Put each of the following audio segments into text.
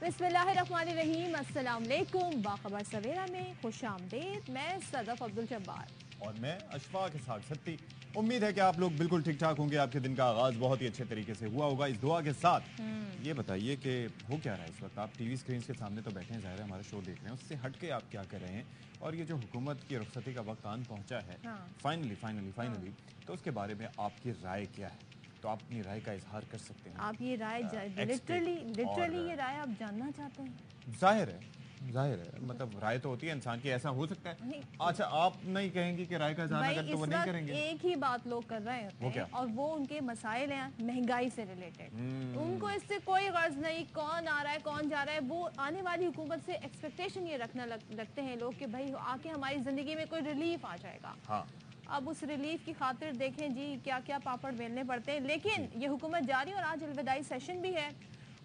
बिस्मिल्लाहिर्रहमानिर्रहीम, अस्सलाम वालेकुम। बाखबर सवेरा में खुश आमदीद। मैं सदफ अब्दुल जब्बार और मैं अशफाक इसहाक सत्ती। उम्मीद है कि आप लोग बिल्कुल ठीक ठाक होंगे, आपके दिन का आगाज बहुत ही अच्छे तरीके से हुआ होगा इस दुआ के साथ। ये बताइए कि हो क्या रहा है इस वक्त? आप टीवी स्क्रीन के सामने तो बैठे हैं, ज़ाहिर है हमारा शो देख रहे हैं, उससे हट के आप क्या कर रहे हैं? और ये जो हुकूमत की रुखसती का वक्त आन पहुंचा है फाइनली, तो उसके बारे में आपकी राय क्या है? तो आप अपनी राय का इजहार कर सकते हैं। आप ये राय लिटरली ये राय आप जानना चाहते हैं? जाहिर है, मतलब राय तो होती है इंसान की, ऐसा हो सकता है। अच्छा, आप नहीं कहेंगे कि राय का इजहार अगर तो वो नहीं करेंगे? एक ही बात लोग कर रहे होते हैं और वो उनके मसाइल हैं महंगाई से रिलेटेड। उनको इससे कोई गर्ज नहीं कौन आ रहा है कौन जा रहा है। वो आने वाली हुकूमत से एक्सपेक्टेशन ये रखते हैं लोग कि भाई आके हमारी जिंदगी में कोई रिलीफ आ जाएगा। हाँ। अब उस रिलीफ की खातिर देखें जी क्या क्या पापड़ बेलने पड़ते हैं, लेकिन ये हुकूमत जारी और आज अलविदाई सेशन भी है।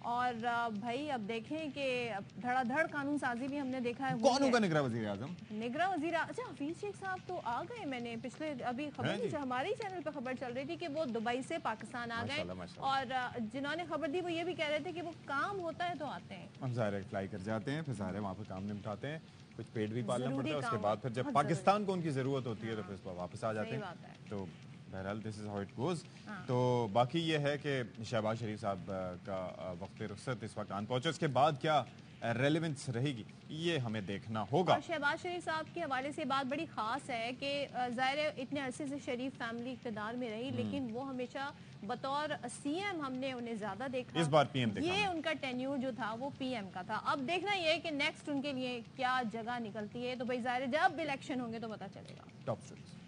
और भाई अब देखें कि धड़ाधड़ कानून साजी भी हमने देखा है। कौन होगा निगरान वजीर आजम? अच्छा, हफीज शेख साहब तो आ गए। मैंने पिछले अभी खबर हमारे ही चैनल पर खबर चल रही थी कि वो दुबई से पाकिस्तान आ गए और जिन्होंने खबर दी वो ये भी कह रहे थे कि वो काम होता है तो आते हैं। हम ज़ाहिर फ्लाई कर जाते हैं, फिर ज़ाहिर वहाँ पर काम निपटाते हैं, कुछ पेट भी पालना पड़ता है, उसके बाद फिर जब पाकिस्तान को उनकी ज़रूरत होती है तो फिर वापस आ जाते हैं। तो बहरहाल this is how it goes. तो बाकी ये है कि शहबाज शरीफ साहब का वक्त रुखसत इस वक्त आन पहुंचा, उसके बाद क्या रेलेवेंस रहेगी ये हमें देखना होगा। और शहबाज शरीफ साहब के हवाले से बात बड़ी खास है कि ज़ाहिर इतने अरसे से शरीफ फैमिली इक़्तिदार में रही, लेकिन वो हमेशा बतौर सीएम हमने उन्हें ज्यादा देखा। इस बार पीएम देखा। ये उनका टेन्यूर जो था वो पीएम का था। अब देखना ये है कि नेक्स्ट उनके लिए क्या जगह निकलती है। तो भाई ज़ाहिर जब इलेक्शन होंगे तो पता चलेगा। Top stories.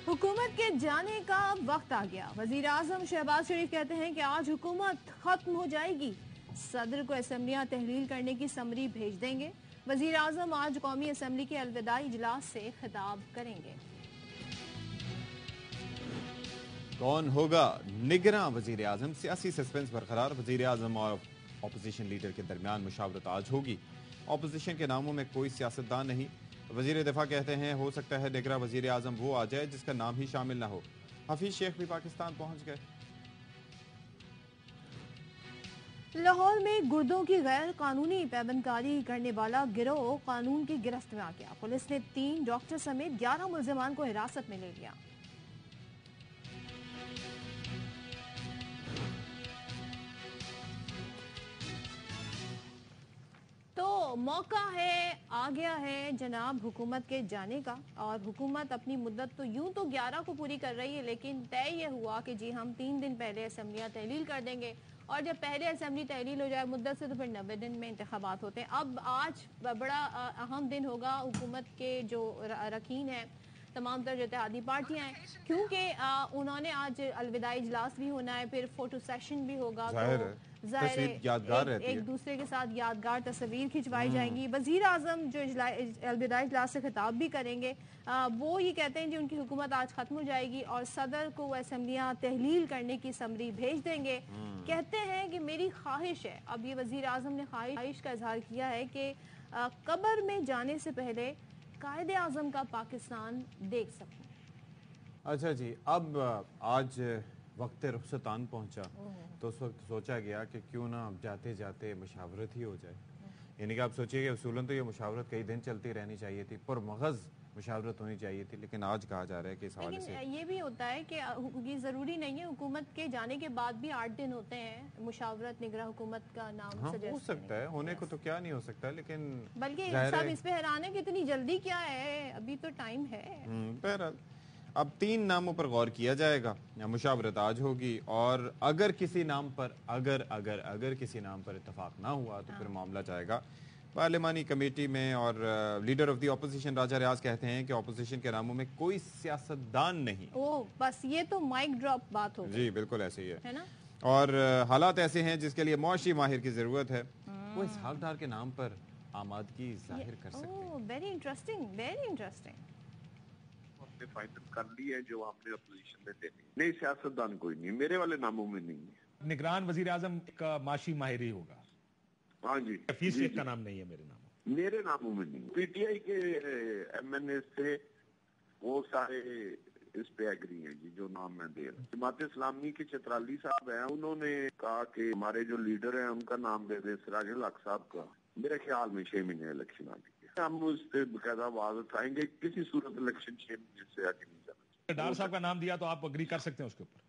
हुकूमत के जाने का वक्त आ गया। वजीर आजम शहबाज शरीफ कहते हैं कि आज हुकूमत खत्म हो जाएगी, सदर को असेंबलियां तहलील करने की समरी भेज देंगे। वजीर आजम आज कौमी असेंबली के अलविदाई इजलास से खिताब करेंगे। कौन होगा निगरान वजीर आजम? सियासी सस्पेंस बरकरार। वजीर आजम और अपोजिशन लीडर के दरमियान मुशावरत आज होगी। अपोजिशन के नामों में कोई सियासतदान नहीं। वजीर दिफा कहते हैं हो सकता है निगरान वजीर आजम वो आ जाए जिसका नाम ही शामिल ना हो। हफीज शेख भी पाकिस्तान पहुंच गए। लाहौर में गुर्दों की गैर कानूनी पैबंदकारी करने वाला गिरोह कानून की गिरफ्त में आ गया। पुलिस ने 3 डॉक्टर समेत 11 मुलजिमान को हिरासत में ले लिया। तो मौका है, आ गया है जनाब हुकूमत के जाने का। और हुकूमत अपनी मुद्दत तो यूं तो 11 को पूरी कर रही है, लेकिन तय ये हुआ कि जी हम 3 दिन पहले असेंबलियां तहलील कर देंगे और जब पहले असेंबली तहलील हो जाए मुद्दत से तो फिर 90 दिन में इंतखाबात होते हैं। अब आज बड़ा अहम दिन होगा। हुकूमत के जो रकीन है तमाम तर जो इत्तेहादी पार्टियां हैं, क्योंकि उन्होंने आज अलविदाई इजलास भी होना है, फिर फोटो सेशन भी होगा। तो यादगार रहती है। एक दूसरे के साथ यादगार तस्वीर खिंचवाई जाएंगी। वजीर आजम जो अलविदाई इजलास से खिताब भी करेंगे, वो ये कहते हैं कि उनकी हुकूमत आज खत्म हो जाएगी और सदर को वो असेंबलियां तहलील करने की समरी भेज देंगे। कहते हैं कि मेरी ख्वाहिश है, अब ये वजीर आजम ने ख्वाहिश का इजहार किया है कि कब्र में जाने से पहले कायदे आजम का पाकिस्तान देख सकूं। अच्छा जी, अब आज वक्त रुखसत आन पहुंचा तो उस वक्त सोचा गया कि क्यों ना जाते जाते मुशावरत ही हो जाए। यानी कि आप सोचिए कि उसूलन तो ये मुशावरत कई दिन चलती रहनी चाहिए थी, पुरमगज़ मुशावरत होनी चाहिए थी, लेकिन आज कहा जा रहा है कि इस हवाले से ये भी होता है कि ये ज़रूरी नहीं है हुकूमत के जाने के बाद भी 8 दिन होते हैं मुशावरत निगरान हुकूमत का नाम। हाँ, हो सकता है, होने को तो क्या नहीं हो सकता, लेकिन बल्कि सब इस पे हैरान है कि इतनी जल्दी क्या है, अभी तो टाइम है। बहरहाल अब 3 नामों पर गौर किया जाएगा। मुशावरत आज होगी और अगर किसी नाम पर अगर किसी नाम पर इत्तेफाक ना हुआ तो फिर मामला जाएगा पार्लिमानी कमेटी में। और लीडर ऑफ द अपोजिशन राजा रियाज कहते हैं कि अपोजिशन के नामों में कोई सियासतदान नहीं। ओह, बस ये तो माइक ड्रॉप बात हो गई। जी बिल्कुल ऐसे ही है ना। और हालात ऐसे हैं जिसके लिए मुआशी माहिर की जरूरत है। वो इसहाक डार के नाम पर आमादगी जाहिर कर सकते हैं। Very interesting. हमने फाइनल कर ली है जो हमने अपोजिशन में देनी। नहीं, सियासतदान कोई नहीं, मेरे वाले नामों में नहीं है। निगरान वजीर आजम का माशी माहिर होगा। हाँ जी, हफीज शेख का नाम नहीं है मेरे नामों में नहीं। पीटीआई के एमएनए से वो सारे इस पे एग्री हैं जी, जो नाम मैं दे रहा हूँ। जमात इस्लामी के चित्राली साहब हैं, उन्होंने कहा कि हमारे जो लीडर हैं उनका नाम दे दे, सिराजुल हक साहब का। मेरे ख्याल में 6 महीने इलेक्शन आने के, हम उस पे बकायदा आवाज उठाएंगे। किसी सूरत इलेक्शन 6 महीने से आगे नहीं जाना। डार साहब का नाम दिया तो आप अग्री कर सकते हैं उसके ऊपर?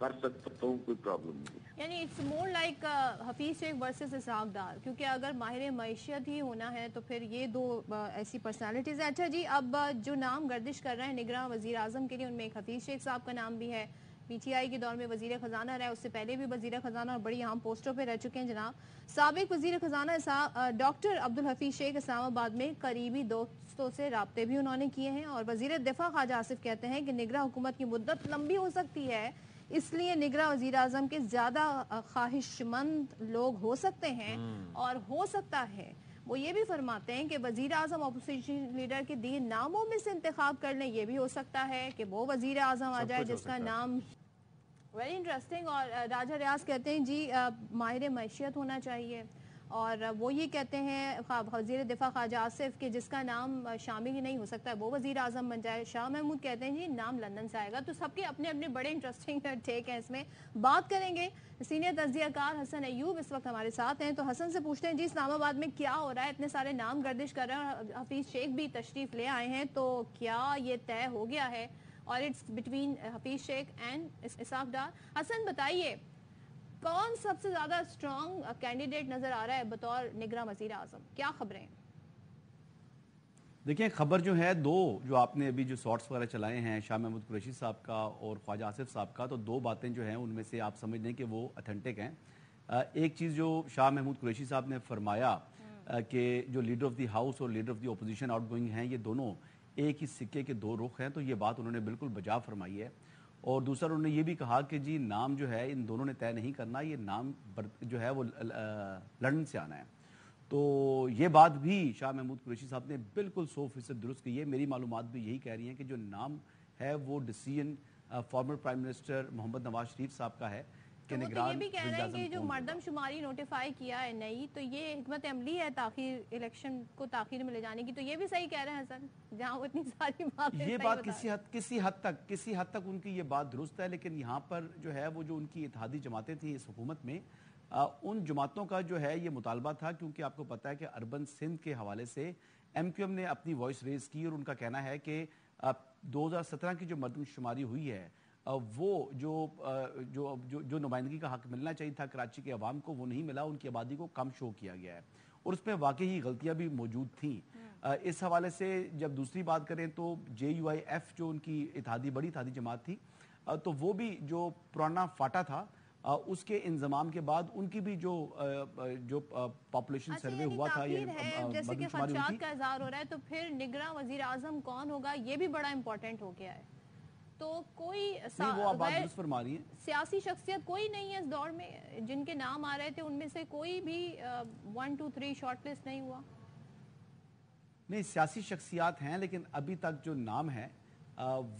कर सकता हूँ, कोई प्रॉब्लम नहीं। यानी it's more like Hafeez Shaikh versus Ishaq Dar, क्योंकि अगर माहिर मैशियत ही होना है तो फिर ये दो ऐसी पर्सनालिटीज हैं। अच्छा जी, अब जो नाम गर्दिश कर रहे हैं निगरां वजीर आजम के लिए, उनमें एक हफीज शेख साहब का नाम भी है। पीटीआई के दौर में वजीर खजाना रहा, उससे पहले भी वजीर खजाना और बड़ी अहम पोस्टों पे रह चुके हैं जनाब। साबिक वजीर खजाना डॉक्टर अब्दुल हफीज शेख इस्लामाबाद में करीबी दोस्तों से राब्ते भी उन्होंने किए हैं। और वजीर दिफा ख्वाजा आसिफ कहते हैं कि निगरां हुकूमत की मुद्दत लंबी हो सकती है, इसलिए निगरां वजीर आजम के ज्यादा ख्वाहिशमंद लोग हो सकते हैं। और हो सकता है वो ये भी फरमाते हैं कि वजीर आजम अपोजिशन लीडर के दिए नामों में से इंतखाब कर लें। ये भी हो सकता है कि वो वजीर आजम आ जाए जिसका नाम वेरी इंटरेस्टिंग। और राजा रियाज कहते हैं जी माहिर मैशियत होना चाहिए, और वो ये कहते हैं वजीर दिफा ख्वाजा आसिफ के जिसका नाम शामिल ही नहीं हो सकता वो वजीर आजम बन जाए। शाह महमूद कहते हैं जी नाम लंदन से आएगा। तो सबके अपने अपने बड़े इंटरेस्टिंग टेक हैं इसमें। बात करेंगे सीनियर तज्जियाकार हसन अयूब इस वक्त हमारे साथ हैं, तो हसन से पूछते हैं जी इस्लामाबाद में क्या हो रहा है, इतने सारे नाम गर्दिश कर रहे हैं और हफीज शेख भी तशरीफ ले आए हैं, तो क्या ये तय हो गया है और it's between Hafeez Shaikh and Ishaq Dar? Hasan बताइए, कौन सबसे ज्यादा स्ट्रॉन्ग कैंडिडेट नजर आ रहा है बतौर निगरां वजीर आजम? क्या खबरें? देखिए, खबर जो है दो, जो आपने अभी जो शॉर्ट्स वगैरह चलाए हैं शाह महमूद कुरैशी साहब का और ख्वाजा आसिफ साहब का, तो दो बातें जो हैं उनमें से आप समझ लें कि वो ऑथेंटिक हैं। एक चीज़ जो शाह महमूद कुरैशी साहब ने फरमाया कि जो लीडर ऑफ द हाउस और leader of the opposition out going हैं, ये दोनों एक ही सिक्के के दो रुख हैं, तो ये बात उन्होंने बिल्कुल बजा फरमाई है। और दूसरा उन्होंने ये भी कहा कि जी नाम जो है इन दोनों ने तय नहीं करना, ये नाम जो है वो लंदन से आना है। तो ये बात भी शाह महमूद कुरैशी साहब ने बिल्कुल 100% दुरुस्त की है। मेरी मालूमात भी यही कह रही हैं कि जो नाम है वो decision former prime minister Mohammad Nawaz Sharif साहब का है कि तो निगरान ये भी कह रहे हैं कि जो कौन मर्दमशुमारी नोटिफाई किया है नई, तो ये हिकमत अमली है ताखिर, इलेक्शन को ताखिर में ले जाने की, तो ये भी सही कह रहे हैं हसन, जहां वो इतनी सारी बातें ये सही बात बता किसी हद तक उनकी ये बात दुरुस्त है। लेकिन यहाँ पर जो है वो जो उनकी इत्तेहादी जमातें थी इस हुकूमत में, उन जमातों का जो है ये मुतालबा था, क्योंकि आपको पता है कि अर्बन सिंध के हवाले से MQM ने अपनी वॉइस रेज की और उनका कहना है कि 2017 की जो मर्दमशुमारी हुई है वो जो नुमाइंदगी का हक मिलना चाहिए था कराची के अवाम को, वो नहीं मिला, उनकी आबादी को कम शो किया गया है और उसमें वाकई ही गलतियां भी मौजूद थी। इस हवाले से जब दूसरी बात करें तो JUIF जो उनकी बड़ी इत्तेहादी जमात थी, तो वो भी जो पुराना फाटा था उसके इंजमाम के बाद उनकी भी जो पॉपुलेशन सर्वे हुआ था, ये जैसे कि खदशात का इजहार हो रहा है, तो फिर निगरां वजीर आजम कौन होगा ये भी बड़ा इंपॉर्टेंट हो गया है। तो कोई वो आप बात दुरुस्त फरमा रही हैं, सियासी शख्सियत कोई नहीं है इस दौर में जिनके नाम आ रहे थे, उनमें से कोई भी 1 2 3 शॉर्ट लिस्ट नहीं हुआ? नहीं, सियासी शख्सियात हैं, लेकिन अभी तक जो नाम है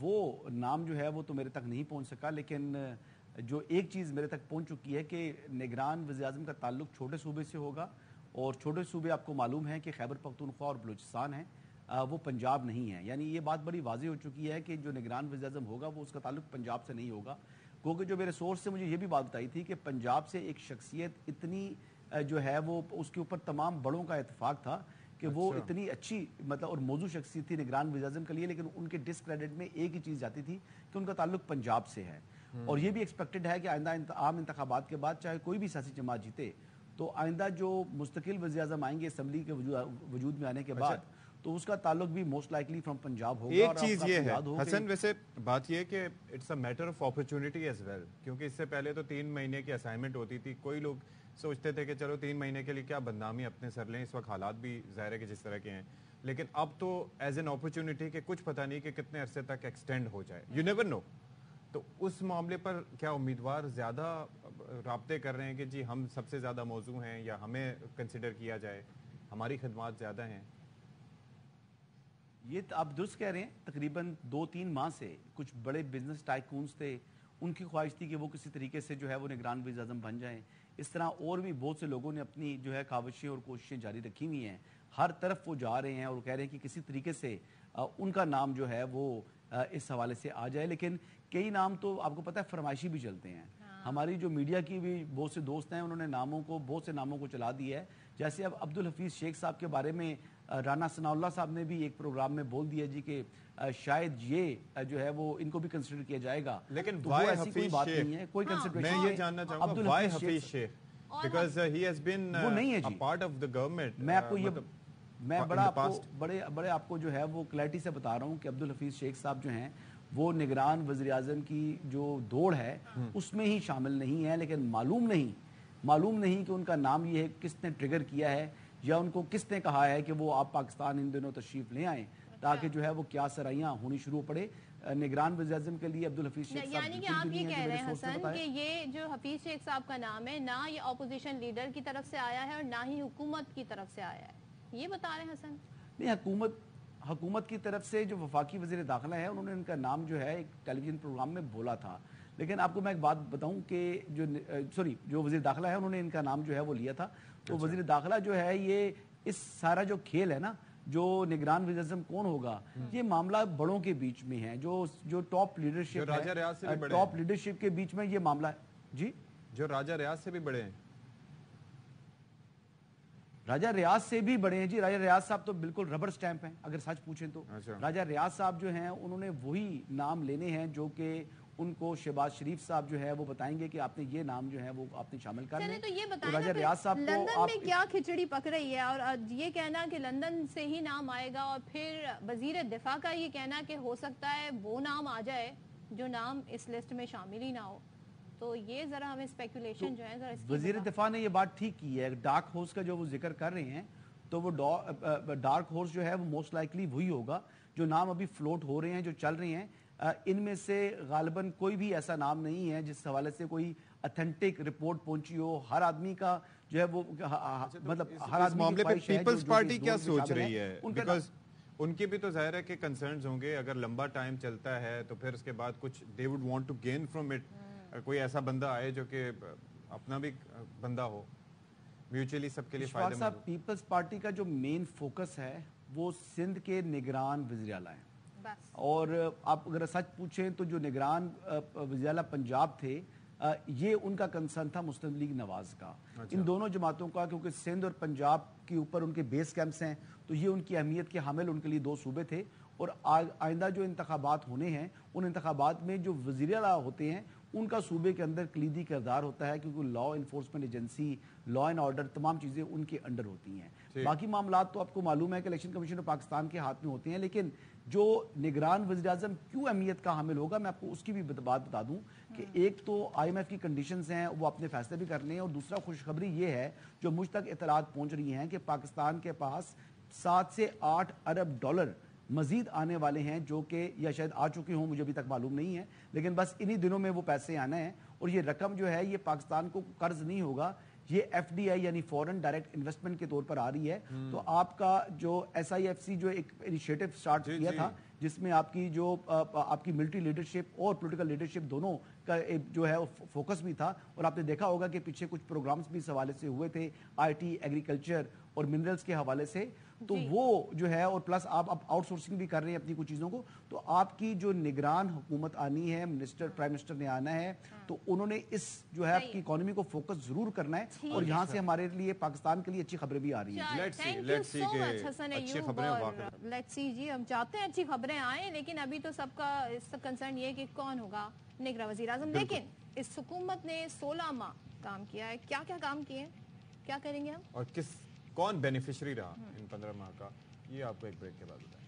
वो नाम जो है वो तो मेरे तक नहीं पहुंच सका। लेकिन जो एक चीज़ मेरे तक पहुंच चुकी है कि निगरान वज़ीर आज़म का ताल्लुक छोटे सूबे से होगा, और छोटे सूबे आपको मालूम है कि खैबर पख्तूनख्वा और बलूचिस्तान है, वो पंजाब नहीं है। यानी ये बात बड़ी वाज़ेह हो चुकी है कि जो निगरान वज़ीर आज़म होगा वो उसका ताल्लुक पंजाब से नहीं होगा, क्योंकि जो मेरे सोर्स से मुझे ये भी बात बताई थी कि पंजाब से एक शख्सियत इतनी जो है वो उसके ऊपर तमाम बड़ों का इत्तेफाक था कि वो इतनी अच्छी मतलब और मौजू शख्सियत थी निगरान वज़ीर आज़म के लिए, लेकिन उनके डिस्क्रेडिट में एक ही चीज़ जाती थी कि उनका ताल्लुक पंजाब से है। और ये भी एक्सपेक्टेड है कि आइंदा आम इंतखाबात के बाद चाहे कोई भी सियासी जमात जीते, तो आइंदा जो मुस्तकिल वज़ीर आज़म आएंगे असम्बली के वजूद में आने के बाद, तो उसका ताल्लुक भी मोस्ट लाइकली फ्रॉम पंजाब होगा। एक चीज ये है हसन, वैसे बात ये कि it's a matter of opportunity as well, क्योंकि इससे पहले तो 3 महीने की असाइनमेंट होती थी, कोई लोग सोचते थे कि चलो 3 महीने के लिए क्या बदनामी अपने सर लें, इस वक्त हालात भी ज़ाहिर है कि जिस तरह के हैं, लेकिन अब तो एज एन अपॉर्चुनिटी कि कुछ पता नहीं कि कितने अरसे तक एक्सटेंड हो जाए, यू नेवर नो। तो उस मामले पर क्या उम्मीदवार ज़्यादा राब्ते कर रहे हैं कि जी हम सबसे ज़्यादा मौजू हैं या हमें कंसिडर किया जाए, हमारी खदमात ज़्यादा हैं? ये आप दुरुस्त कह रहे हैं, तकरीबन 2-3 माह से कुछ बड़े बिजनेस टाइकून्स थे, उनकी ख्वाहिश थी कि वो किसी तरीके से जो है वो निगरान वज़ीर आज़म बन जाएं। इस तरह और भी बहुत से लोगों ने अपनी जो है काविशें और कोशिशें जारी रखी हुई हैं, हर तरफ वो जा रहे हैं और कह रहे हैं कि किसी तरीके से उनका नाम जो है वो اس حوالے سے آ جائے. لیکن کئی نام تو آپ کو پتہ ہے فرمائشی بھی چلتے ہیں. ہماری جو میڈیا کی بھی بہت سے دوست ہیں, انہوں نے بہت سے ناموں کو چلا دیا ہے. جیسے اب عبدالحفیظ شیخ صاحب کے بارے میں رانا ثناء اللہ صاحب نے بھی ایک پروگرام میں بول دیا جی کہ شاید یہ جو ہے وہ ان کو بھی کنسیڈر کیا جائے گا. لیکن تو وہ ایسی کوئی بات نہیں ہے, کوئی کنسیڈریشن. میں یہ جاننا چاہوں گا Y Hafeez Sheikh, because he has been a part of the government. میں آپ کو میں بڑے آپ کو جو ہے وہ کلیئرٹی سے بتا رہا ہوں کہ عبدالحفیظ شیخ صاحب جو ہیں وہ نگران وزیر اعظم کی جو دوڑ ہے اس میں ہی شامل نہیں ہے. لیکن معلوم نہیں کہ ان کا نام یہ ہے کس نے ٹریگر کیا ہے, یا ان کو کس نے کہا ہے کہ وہ آپ پاکستان ان دنوں تشریف لے آئیں تاکہ جو ہے وہ کیا سرائیاں ہونی شروع پڑے. نگران وزیر اعظم کے لیے عبدالحفیظ شیخ صاحب یعنی کہ آپ یہ کہہ رہے ہیں حسن کہ یہ جو حفیظ شیخ صاحب کا نام ہے نہ یہ اپوزیشن لیڈر کی طرف سے آیا ہے اور نہ ہی حکومت کی طرف سے آیا ہے, یہ بتا رہے ہیں حسن؟ نہیں, حکومت کی طرف سے جو وفاقی وزیر داخلہ ہے انہوں نے ان کا نام جو ہے ایک ٹیلی ویژن پروگرام میں بولا تھا. لیکن آپ کو میں ایک بات بتاؤں کہ جو وزیر داخلہ ہے انہوں نے ان کا نام جو ہے وہ لیا تھا. تو وزیر داخلہ جو ہے یہ اس سارا جو کھیل ہے نا, جو نگران وزیر اعظم کون ہوگا, یہ معاملہ بڑوں کے بیچ میں ہے, جو ٹاپ لیڈرشپ ہے, ٹاپ لیڈرشپ کے بیچ میں یہ معاملہ ہے. جی, جو راجہ ریاض سے بھی بڑے ہیں, راجہ ریاض سے بھی بڑے ہیں جی. راجہ ریاض صاحب تو بالکل ربر سٹیمپ ہیں اگر سچ پوچھیں تو. راجہ ریاض صاحب جو ہیں انہوں نے وہی نام لینے ہیں جو کہ ان کو شہباز شریف صاحب جو ہے وہ بتائیں گے کہ آپ نے یہ نام جو ہے وہ آپ نے شامل کر لیں. تو یہ بتائیں لندن میں کیا کھچڑی پک رہی ہے, اور یہ کہنا کہ لندن سے ہی نام آئے گا, اور پھر وزیر دفاع کا یہ کہنا کہ ہو سکتا ہے وہ نام آ جائے جو نام اس لسٹ میں شامل ہی نہ ہو. تو یہ ذرا ہمیں اسپیکولیشن جو ہے ذرا اس کی وزیر دفاع نے یہ بات ٹھیک کی ہے. ڈارک ہورس کا جو وہ ذکر کر رہے ہیں تو وہ ڈارک ہورس جو ہے وہ موسٹ لائکلی وہی ہوگا. جو نام ابھی فلوٹ ہو رہے ہیں, جو چل رہے ہیں, ان میں سے غالباً کوئی بھی ایسا نام نہیں ہے جس حوالے سے کوئی اتھینٹک رپورٹ پہنچی ہو. ہر آدمی کا جو ہے وہ مطلب ہر آدمی معاملے پہ پیپلز پارٹی کیا سوچ رہی ہے, بیکاز ان کی بھی تو ظاہر ہے کہ کنسرنز ہوں گے. اگر لمبا ٹائم چلتا ہے تو پھر اس کے بعد کچھ they would want to gain from it. کوئی ایسا بندہ آئے جو کہ اپنا بھی بندہ ہو, میوچولی سب کے لیے فائدہ مند ہو. پیپلز پارٹی کا جو مین فوکس ہے وہ سندھ کے نگران وزیر اعلیٰ ہیں. اور آپ اگر سچ پوچھیں تو جو نگران وزیر اعلیٰ پنجاب تھے, یہ ان کا کنسرن تھا مسلم لیگ نواز کا. ان دونوں جماعتوں کا, کیونکہ سندھ اور پنجاب کے اوپر ان کے بیس کیمپس ہیں تو یہ ان کی اہمیت کے حامل ان کے لیے دو صوبے تھے. اور آئندہ جو انتخابات ہونے ہیں ان انتخابات میں جو وزیر اعلیٰ ہوتے ہیں ان کا صوبے کے اندر کلیدی کردار ہوتا ہے, کیونکہ law enforcement agency, law and order, تمام چیزیں ان کے انڈر ہوتی ہیں. باقی معاملات تو آپ کو معلوم ہے کہ الیکشن کمیشن آف پاکستان کے ہاتھ میں ہوتے ہیں. لیکن جو نگران وزیر اعظم کیوں اہمیت کا حامل ہوگا, میں آپ کو اس کی بھی بات بتا دوں کہ ایک تو آئی ایم ایف کی کنڈیشنز ہیں, وہ اپنے فیصلے بھی کر لیں, اور دوسرا خوشخبری یہ ہے جو مجھ تک اطلاعات پہنچ رہی ہیں کہ پاکستان کے پاس 7 سے 8 ارب ڈالر مزید آنے والے ہیں, جو کہ یا شاید آ چکے ہوں, مجھے ابھی تک معلوم نہیں ہے, لیکن بس انہی دنوں میں وہ پیسے آنا ہے. اور یہ رقم جو ہے یہ پاکستان کو قرض نہیں ہوگا, یہ ایف ڈی آئی یعنی فورن ڈائریکٹ انویسٹمنٹ کے طور پر آ رہی ہے. تو آپ کا جو ایس آئی ایف سی جو ایک انیشیٹو سٹارٹ کیا تھا جس میں آپ کی جو آپ کی ملٹری لیڈرشپ اور پولیٹیکل لیڈرشپ دونوں کا جو ہے فوکس بھی تھا, اور آپ نے دیکھا ہوگا کہ پیچھے کچھ پروگرامز بھی اس حوالے سے ہوئے تھے, آئی ٹی, ایگریکلچر اور منرلز کے حوالے سے. تو وہ جو ہے, اور پلس آپ اب آؤٹ سورسنگ بھی کر رہے ہیں اپنی کچھ چیزوں کو, تو آپ کی جو نگران حکومت آنی ہے, پرائم منسٹر نے آنا ہے, تو انہوں نے اس جو ہے آپ کی اکانومی کو فوکس ضرور کرنا ہے, اور یہاں سے ہمارے لیے پاکستان کے لیے اچھی خبریں بھی آ رہی ہیں. لیٹس سی جی, ہم چاہتے ہیں اچھی خبریں آئیں, لیکن ابھی تو سب کا کنسرن یہ ہے کہ کون ہوگا نگراں وزیر اعظم. لیکن اس حکومت نے 16 ماہ کام کیا ہے, کیا کیا کام کیے, کیا کریں گے ہم, اور کون بینیفیشری رہا ان 15 ماہ کا, یہ آپ کو ایک بریک کے بعد بتائیں.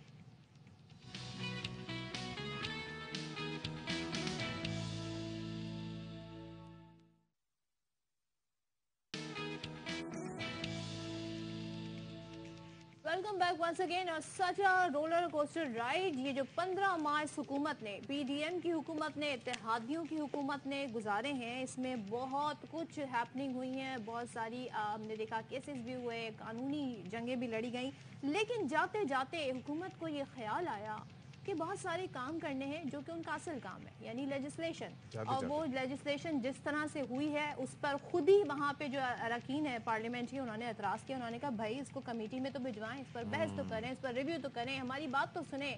Welcome back once again. اور such a roller coaster ride, یہ جو 15 ماہ اس حکومت نے, پی ڈی ایم کی حکومت نے, اتحادیوں کی حکومت نے گزارے ہیں, اس میں بہت کچھ ہیپننگ ہوئی ہیں, بہت ساری ہم نے دیکھا کیسز بھی ہوئے, قانونی جنگیں بھی لڑی گئیں. لیکن جاتے جاتے حکومت کو یہ خیال آیا کہ بہت سارے کام کرنے ہیں جو کہ ان کا اصل کام ہے, یعنی لیجسلیشن. اور وہ لیجسلیشن جس طرح سے ہوئی ہے اس پر خود ہی وہاں پہ جو اراکین ہے پارلیمنٹ کی, انہوں نے اعتراض کیا. انہوں نے کہا بھائی اس کو کمیٹی میں تو بھجوائیں, اس پر بحث تو کریں, اس پر ریویو تو کریں, ہماری بات تو سنیں.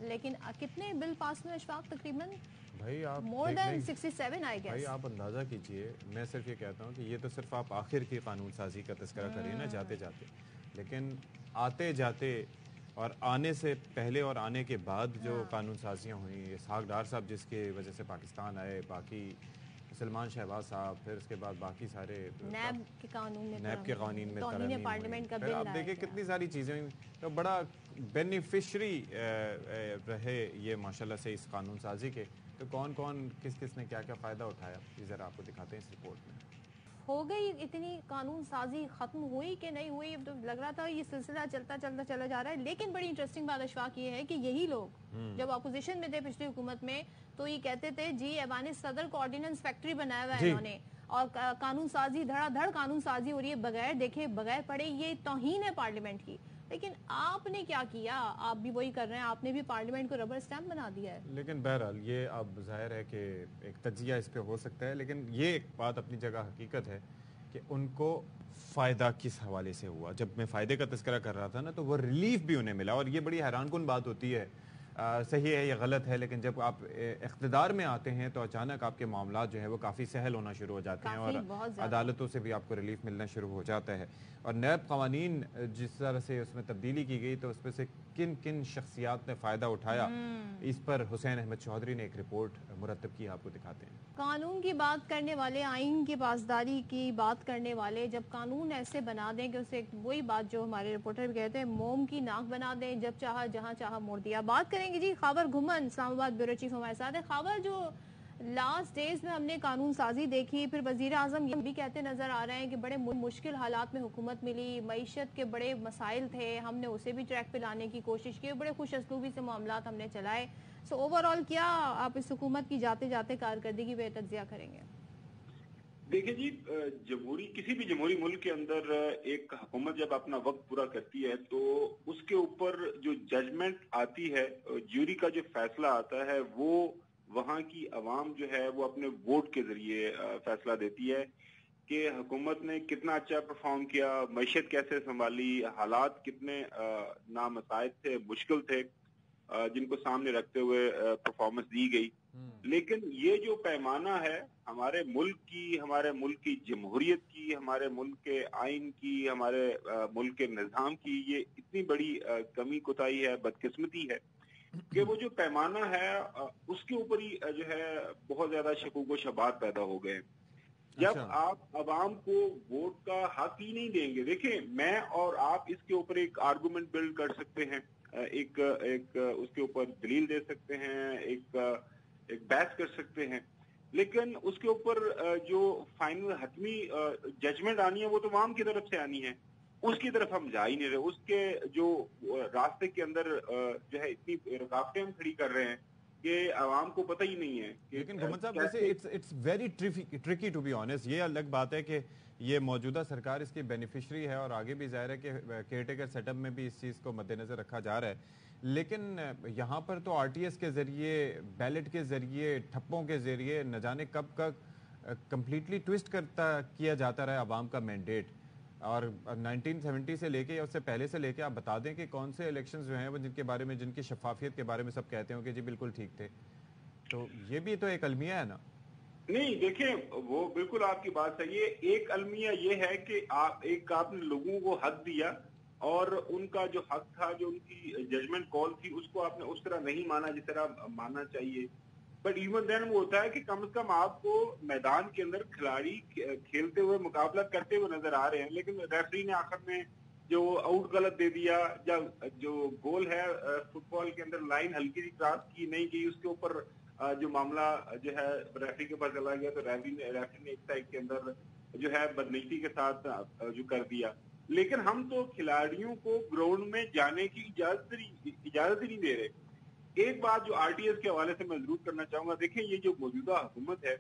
लेकिन कितने बिल पास हुए अशफाक? तकरीबन भाई आप मोर देन 67 आई भाई गेस। आप अंदाज़ा कीजिए, मैं सिर्फ ये कहता हूँ कि ये तो सिर्फ आप आखिर की कानून साजी का तज़किरा करिए ना जाते जाते, लेकिन आते जाते और आने से पहले और आने के बाद जो कानून साजियाँ हुई, इसहाक डार साहब जिसके वजह से पाकिस्तान आए, बाकी सलमान शहबाज साहब, फिर उसके बाद बाकी सारे नैब के कानून में नैब के कानून में तौहीन तरमीम पार्लियामेंट का हुई। बिल फिर आप लाया देखिए गया। कितनी सारी चीज़ें हुई, तो बड़ा बेनिफिशरी रहे ये माशाल्लाह से इस कानून साजी के। तो कौन कौन किस किस ने क्या क्या फ़ायदा उठाया, ये ज़रा आपको दिखाते हैं इस रिपोर्ट में। हो गई इतनी कानून साजी, खत्म हुई कि नहीं हुई, अब तो लग रहा था ये सिलसिला चलता चलता चला जा रहा है। लेकिन बड़ी इंटरेस्टिंग बात अशफाक ये है कि यही लोग जब अपोजिशन में थे पिछली हुकूमत में तो ये कहते थे जी ऐवान सदर को ऑर्डिनेंस फैक्ट्री बनाया हुआ है इन्होंने, और कानून साजी धड़ाधड़ कानून साजी हो रही है बगैर देखे बगैर पढ़े, ये तौहीन है पार्लियामेंट की। लेकिन आपने क्या किया? आप भी वही कर रहे हैं, आपने भी पार्लियामेंट को रबर स्टैम्प बना दिया है। लेकिन बहरहाल ये अब जाहिर है कि एक तजिया इस पे हो सकता है, लेकिन ये एक बात अपनी जगह हकीकत है कि उनको फ़ायदा किस हवाले से हुआ। जब मैं फ़ायदे का तज़किरा कर रहा था ना, तो वो रिलीफ भी उन्हें मिला, और ये बड़ी हैरानकुन बात होती है। सही है या गलत है, लेकिन जब आप इख्तिदार में आते हैं तो अचानक आपके मामला जो है वो काफ़ी सहल होना शुरू हो जाते हैं, और अदालतों से भी आपको रिलीफ मिलना शुरू हो जाता है। और नैब कवानीन जिस तरह से उसमें तब्दीली की गई, तो उसमें से किन किन शख्सियात ने फ़ायदा उठाया, इस पर हुसैन अहमद चौधरी ने एक रिपोर्ट मुरतब की, आपको दिखाते हैं। कानून की बात करने वाले, आइन की पासदारी की बात करने वाले जब कानून ऐसे बना दें कि उसे वही बात जो हमारे रिपोर्टर भी कहते हैं, मोम की नाक बना दें, जब चाहा जहां चाहा मोड़ दिया। बात करेंगे जी खाबर घुमन, इस्लामाबाद ब्यूरो चीफ हमारे साथ है। खाबर, जो लास्ट डेज में हमने कानून साजी देखी, फिर वजीर आजम ये भी कहते नजर आ रहे हैं कि बड़े मुश्किल हालात में हुकूमत मिली, मईशत के बड़े मसाइल थे, हमने उसे भी ट्रैक पे लाने की कोशिश की, बड़े खुश असलूबी से मामलात हमने चलाए। सो ओवरऑल क्या आप इस हुकूमत की जाते जाते कारकर्दगी पे तज्जिया करेंगे? देखिए जी, किसी भी जमहूरी मुल्क के अंदर एक हुकूमत जब अपना वक्त पूरा करती है तो उसके ऊपर जो जजमेंट आती है, ज्यूरी का जो फैसला आता है, वो वहाँ की अवाम जो है वो अपने वोट के जरिए फैसला देती है कि हुकूमत ने कितना अच्छा परफॉर्म किया, मईशत कैसे संभाली, हालात कितने नामसाइद थे, मुश्किल थे, जिनको सामने रखते हुए परफॉर्मेंस दी गई। लेकिन ये जो पैमाना है हमारे मुल्क की जमहूरियत की, हमारे मुल्क के आइन की, हमारे मुल्क के निज़ाम की, ये इतनी बड़ी कमी कोताही है, बदकिस्मती है कि वो जो पैमाना है उसके ऊपर ही जो है बहुत ज्यादा शकूक व शबात पैदा हो गए। जब आप अवाम को वोट का हक ही नहीं देंगे, देखिए मैं और आप इसके ऊपर एक आर्गुमेंट बिल्ड कर सकते हैं, एक उसके ऊपर दलील दे सकते हैं, एक बहस कर सकते हैं, लेकिन उसके ऊपर जो फाइनल हतमी जजमेंट आनी है वो तो अवाम की तरफ से आनी है। उसकी तरफ हम जा ही नहीं रहे। उसके जो रास्ते के अंदर जो है इतनी रुकावटें हम खड़ी कर रहे हैं कि आवाम को पता ही नहीं है। लेकिन घुमन साहब, जैसे it's very tricky to be honest. ये अलग बात है कि ये मौजूदा सरकार इसकी बेनिफिशरी है, और आगे भी जाहिर है कि केयरटेकर सेटअप में भी इस चीज़ को मद्देनजर रखा जा रहा है। लेकिन यहाँ पर तो आरटीएस के जरिए, बैलेट के जरिए, ठप्पों के जरिए न जाने कब कंप्लीटली ट्विस्ट किया जाता रहा आवाम का मैंडेट। और 1970 से लेके या उससे पहले से लेके आप बता दें कि कौन से इलेक्शंस जो हैं वो जिनके बारे में, जिनकी शफाफियत के बारे में सब कहते हो कि जी बिल्कुल ठीक थे, तो ये भी तो एक अलमिया है ना? नहीं, देखिए वो बिल्कुल आपकी बात सही है। एक अलमिया ये है कि आपने लोगों को हक दिया और उनका जो हक था, जो उनकी जजमेंट कॉल थी, उसको आपने उस तरह नहीं माना जिस तरह मानना चाहिए। बट इवन देन वो होता है कि कम से कम आपको मैदान के अंदर खिलाड़ी खेलते हुए, मुकाबला करते हुए नजर आ रहे हैं, लेकिन रेफरी ने आखिर में जो आउट गलत दे दिया, जो गोल है फुटबॉल के अंदर लाइन हल्की सी क्रॉस की नहीं की, उसके ऊपर जो मामला जो है रेफरी के पास चला गया, तो रेफरी ने एक साइड के अंदर जो है बदनीति के साथ जो कर दिया। लेकिन हम तो खिलाड़ियों को ग्राउंड में जाने की इजाजत ही नहीं दे रहे। एक बात जो आरटीएस के हवाले से मैं जरूर करना चाहूंगा, देखिए ये जो मौजूदा हुकूमत है,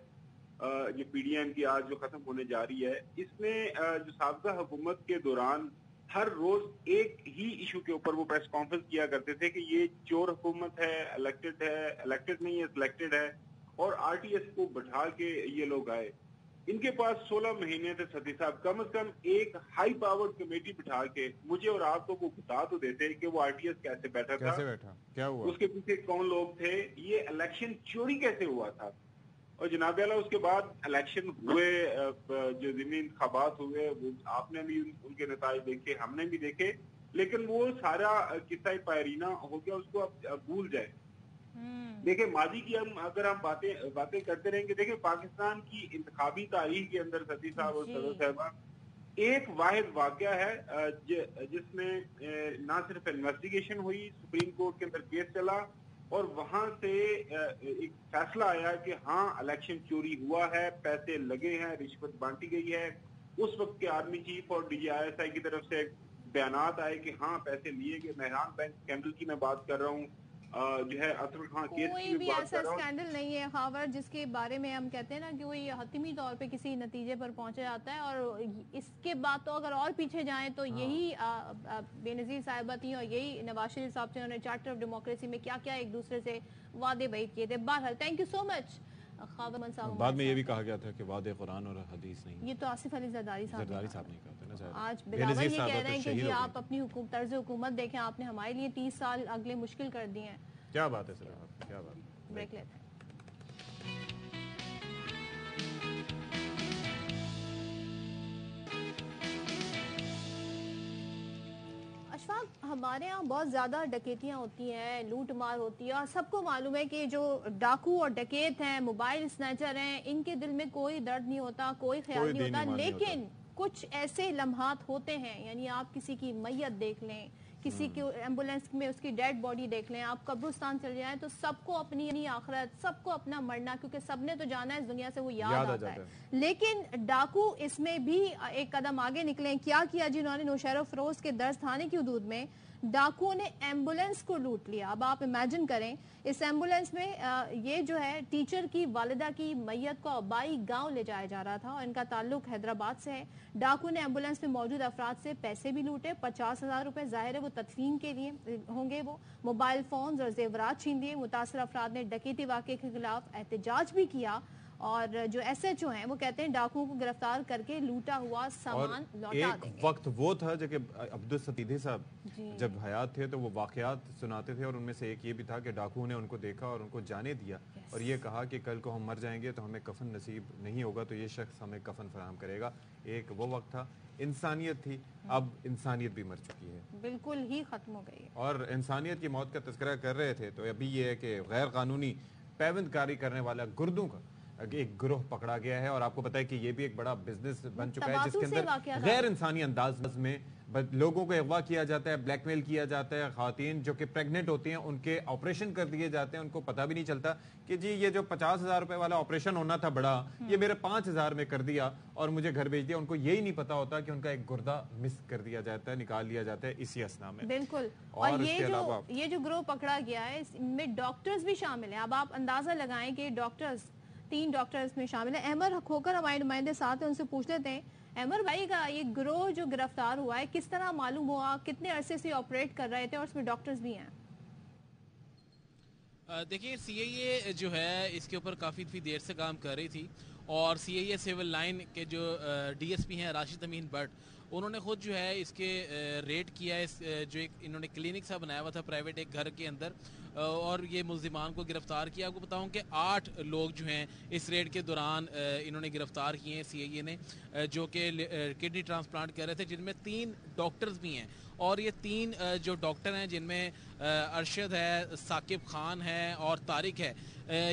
जो पीडीएम की आज जो खत्म होने जा रही है, इसने जो साबिक़ा हुकूमत के दौरान हर रोज एक ही इशू के ऊपर वो प्रेस कॉन्फ्रेंस किया करते थे कि ये चोर हुकूमत है, इलेक्टेड नहीं है, सिलेक्टेड है, और आरटीएस को बैठा के ये लोग आए। इनके पास 16 महीने थे सती साहब, कम से कम एक हाई पावर्ड कमेटी बिठा के मुझे और आपको वो बता तो देते कि वो आरटीएस कैसे बैठा था, कैसे बैठा, क्या हुआ, उसके पीछे कौन लोग थे, ये इलेक्शन चोरी कैसे हुआ था। और जनाब आला उसके बाद इलेक्शन हुए, जो ज़मीनी इंतखाबात हुए, आपने भी उनके नताइज देखे, हमने भी देखे, लेकिन वो सारा किस्सा पायरीना हो गया, उसको अब भूल जाए। देखिए माजी की अगर हम बातें करते रहेंगे, देखिए पाकिस्तान की इंतखाबी तारीख के अंदर सती साहब और सदर साहबा एक वाहिद वाकया है जिसमें ना सिर्फ इन्वेस्टिगेशन हुई, सुप्रीम कोर्ट के अंदर केस चला और वहां से एक फैसला आया कि हाँ इलेक्शन चोरी हुआ है, पैसे लगे हैं, रिश्वत बांटी गई है। उस वक्त के आर्मी चीफ और DGISI की तरफ से बयानात आए कि हाँ पैसे लिए गए। मेहरान बैंक स्कैंडल की मैं बात कर रहा हूँ, जो है असर खान केस कोई की भी बात ऐसा कर रहा हूँ। स्कैंडल नहीं है खावर जिसके बारे में हम कहते हैं ना कि कोई हतमी तौर पे किसी नतीजे पर पहुंचा जाता है, और इसके बाद तो अगर और पीछे जाएं तो यही बेनज़ीर साहिबा थी और यही नवाज शरीफ साहब थे, उन्होंने चार्टर ऑफ डेमोक्रेसी में क्या क्या एक दूसरे से वादे बहीद किए थे। बहरहाल thank you so much Khawar साहब। बाद में ये भी कहा गया था कि वादे कुरान और हदीस नहीं, ये तो आसिफ अली जरदारी साहब जरदारी साहब नहीं कहते ना शायद। आज बिलावल ये साहब कह रहे हैं तो कि जी शहीद हो आप अपनी तर्ज हुकूमत देखें, आपने हमारे लिए 30 साल अगले मुश्किल कर दिए हैं। क्या बात है सर, क्या बात है। ब्रेक लेते हैं। अशफाक, हमारे यहाँ बहुत ज़्यादा डकैतियाँ होती हैं, लूट मार होती है, और सबको मालूम है कि जो डाकू और डकैत हैं, मोबाइल स्नैचर हैं, इनके दिल में कोई दर्द नहीं होता, कोई ख्याल नहीं होता, लेकिन कुछ ऐसे लम्हात होते हैं, यानी आप किसी की मैयत देख लें, किसी की एम्बुलेंस में उसकी डेड बॉडी देख लें, आप कब्रिस्तान चल जाएं, तो सबको अपनी यानी आखिरत, सबको अपना मरना, क्योंकि सबने तो जाना है, इस दुनिया से वो याद आता है। लेकिन डाकू इसमें भी एक कदम आगे निकले। क्या किया जिन्होंने नौशहरा फरोज के दर्ज थाने की हदूद में डाकुओं ने एम्बुलेंस को लूट लिया। अब आप इमेजिन करें, इस एम्बुलेंस में ये जो है टीचर की वालिदा की मैयत को आबाई गांव ले जाया जा रहा था और इनका ताल्लुक हैदराबाद से है। डाकू ने एम्बुलेंस में मौजूद अफराद से पैसे भी लूटे, 50,000 रुपए, जाहिर है वो तदफीन के लिए होंगे, वो मोबाइल फोन और जेवरात छीन लिए। मुतासर अफराद ने डकैती वाक़े के खिलाफ एहतजाज भी किया और जो SHO हैं वो कहते हैं डाकुओं को गिरफ्तार करके लूटा हुआ सामान लौटा देंगे। एक वक्त वो था जब अब्दुल सतीदी साहब जब हयात थे तो वो वाकयात सुनाते थे, और उनमें से एक ये भी था कि डाकुओं ने उनको देखा और उनको जाने दिया और ये कहा कि कल को हम मर जाएंगे तो हमें कफन नसीब नहीं होगा तो ये शख्स हमें कफन फराहम करेगा। एक वो वक्त था, इंसानियत थी, अब इंसानियत भी मर चुकी है, बिल्कुल ही खत्म हो गई है। और इंसानियत की मौत का तज़किरा कर रहे थे तो अभी ये है कि गैर कानूनी पैबंदकारी करने वाला गुर्दों का एक गिरोह पकड़ा गया है, और आपको पता है कि ये भी एक बड़ा बिजनेस बन चुका है जिसके अंदर गैर इंसानी अंदाज में लोगों को अगवा किया जाता है, ब्लैकमेल किया जाता है। खातन जो कि प्रेग्नेंट होती हैं उनके ऑपरेशन कर दिए जाते हैं, उनको पता भी नहीं चलता कि जी ये जो 50,000 रुपए वाला ऑपरेशन होना था बड़ा, ये मेरे 5,000 में कर दिया और मुझे घर भेज दिया। उनको यही नहीं पता होता कि उनका एक गुर्दा मिस कर दिया जाता है, निकाल लिया जाता है इसी असना में। बिल्कुल। और ये जो गिरोह पकड़ा गया है इसमें डॉक्टर्स भी शामिल हैं। अब आप अंदाजा लगाएं कि डॉक्टर्स, 3 डॉक्टर इसमें शामिल हैं। अहमद खोकर हमारे नुमाइंदे साथ हैं, उनसे पूछ लेते हैं। अहमद भाई का ये गिरोह जो गिरफ्तार हुआ है किस तरह मालूम हुआ, कितने अरसे से ऑपरेट कर रहे थे और उसमें डॉक्टर्स भी हैं? देखिए CIA जो है इसके ऊपर काफ़ी देर से काम कर रही थी, और CIA सिविल लाइन के जो DSP हैं राशिद अमीन भट्ट, उन्होंने खुद जो है इसके रेड किया है। जो एक इन्होंने क्लिनिक सा बनाया हुआ था प्राइवेट एक घर के अंदर, और ये मुल्जिमान को गिरफ्तार किया। आपको बताऊं कि 8 लोग जो हैं इस रेड के दौरान इन्होंने गिरफ्तार किए हैं CIA ने, जो कि किडनी ट्रांसप्लांट कर रहे थे, जिनमें 3 डॉक्टर्स भी हैं। और ये 3 जो डॉक्टर हैं जिनमें अरशद है, साकिब खान है और तारिक है,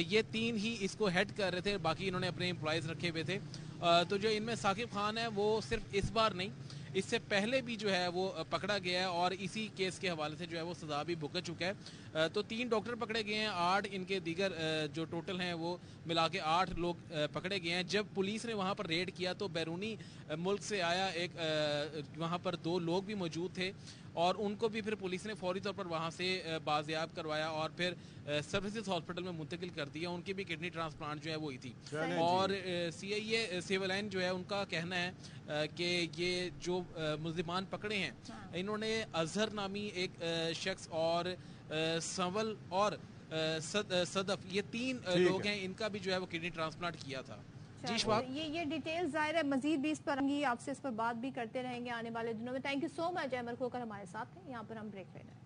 ये 3 ही इसको हेड कर रहे थे, बाकी इन्होंने अपने एम्प्लॉयज़ रखे हुए थे। तो जो इनमें साकिब खान है वो सिर्फ इस बार नहीं, इससे पहले भी जो है वो पकड़ा गया है और इसी केस के हवाले से जो है वो सजा भी भुगत चुका है। तो 3 डॉक्टर पकड़े गए हैं, 8 इनके दीगर जो टोटल हैं वो मिला के 8 लोग पकड़े गए हैं। जब पुलिस ने वहाँ पर रेड किया तो बैरूनी मुल्क से आया एक वहाँ पर 2 लोग भी मौजूद थे, और उनको भी फिर पुलिस ने फौरी तौर पर वहाँ से बाजियाब करवाया और फिर सर्विसेज हॉस्पिटल में मुंतकिल कर दिया। उनकी भी किडनी ट्रांसप्लांट जो है वो ही थी। और CIA सिविल लाइन जो है उनका कहना है कि ये जो मुल्जिमान पकड़े हैं, इन्होंने अजहर नामी एक शख्स और संवल और सदफ, ये 3 लोग हैं, इनका भी जो है वो किडनी ट्रांसप्लांट किया था। जी शबाब, ये डिटेल ज़ाहिर है मजीद भी इस पर आएंगी, आपसे इस पर बात भी करते रहेंगे आने वाले दिनों में। Thank you so much Ahmed Khokhar हमारे साथ हैं। यहाँ पर हम ब्रेक ले रहे हैं।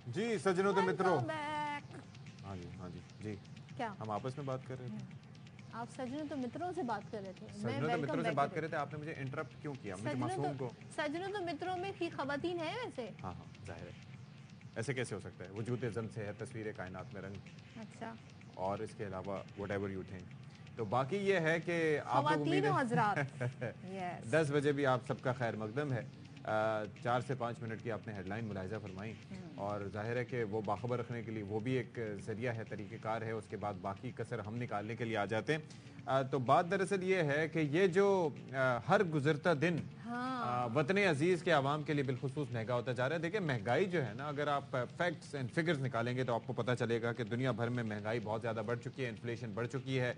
जी सज्जनों तो मित्रों, Welcome back। हाँ जी जी, क्या हम आपस में बात कर रहे थे। आप सज्जनों तो मित्रों से बात कर रहे थे, मैं सज्जनों तो welcome मित्रों से back बात कर कर रहे थे, आपने मुझे इंटरप्ट क्यों किया? मुझे सज्जनों मासूम को। सज्जनों तो मित्रों में की खवातीन है वैसे। हाँ हाँ, जाहिर है, ऐसे कैसे हो सकता है? वजूद जन से है तस्वीर कायनात में रंग, अच्छा, और इसके अलावा whatever you think। तो बाकी ये है कि आप लोग खवातीन उम्मीद और है हजरात यस 10 बजे भी आप सबका खैर मकदम है। 4 से 5 मिनट की आपने हेडलाइन मुलाहिजा फरमाई, और जाहिर है कि वो बाखबर रखने के लिए वो भी एक जरिया है, तरीक़ेकार है, उसके बाद बाकी कसर हम निकालने के लिए आ जाते हैं। तो बात दरअसल ये है कि ये जो हर गुजरता दिन वतन अजीज़ के आवाम के लिए बिलखुसूस महंगा होता जा रहा है। देखिए महंगाई जो है ना, अगर आप फैक्ट्स एंड फिगर्स निकालेंगे तो आपको पता चलेगा कि दुनिया भर में महंगाई बहुत ज़्यादा बढ़ चुकी है, इन्फ्लेशन बढ़ चुकी है,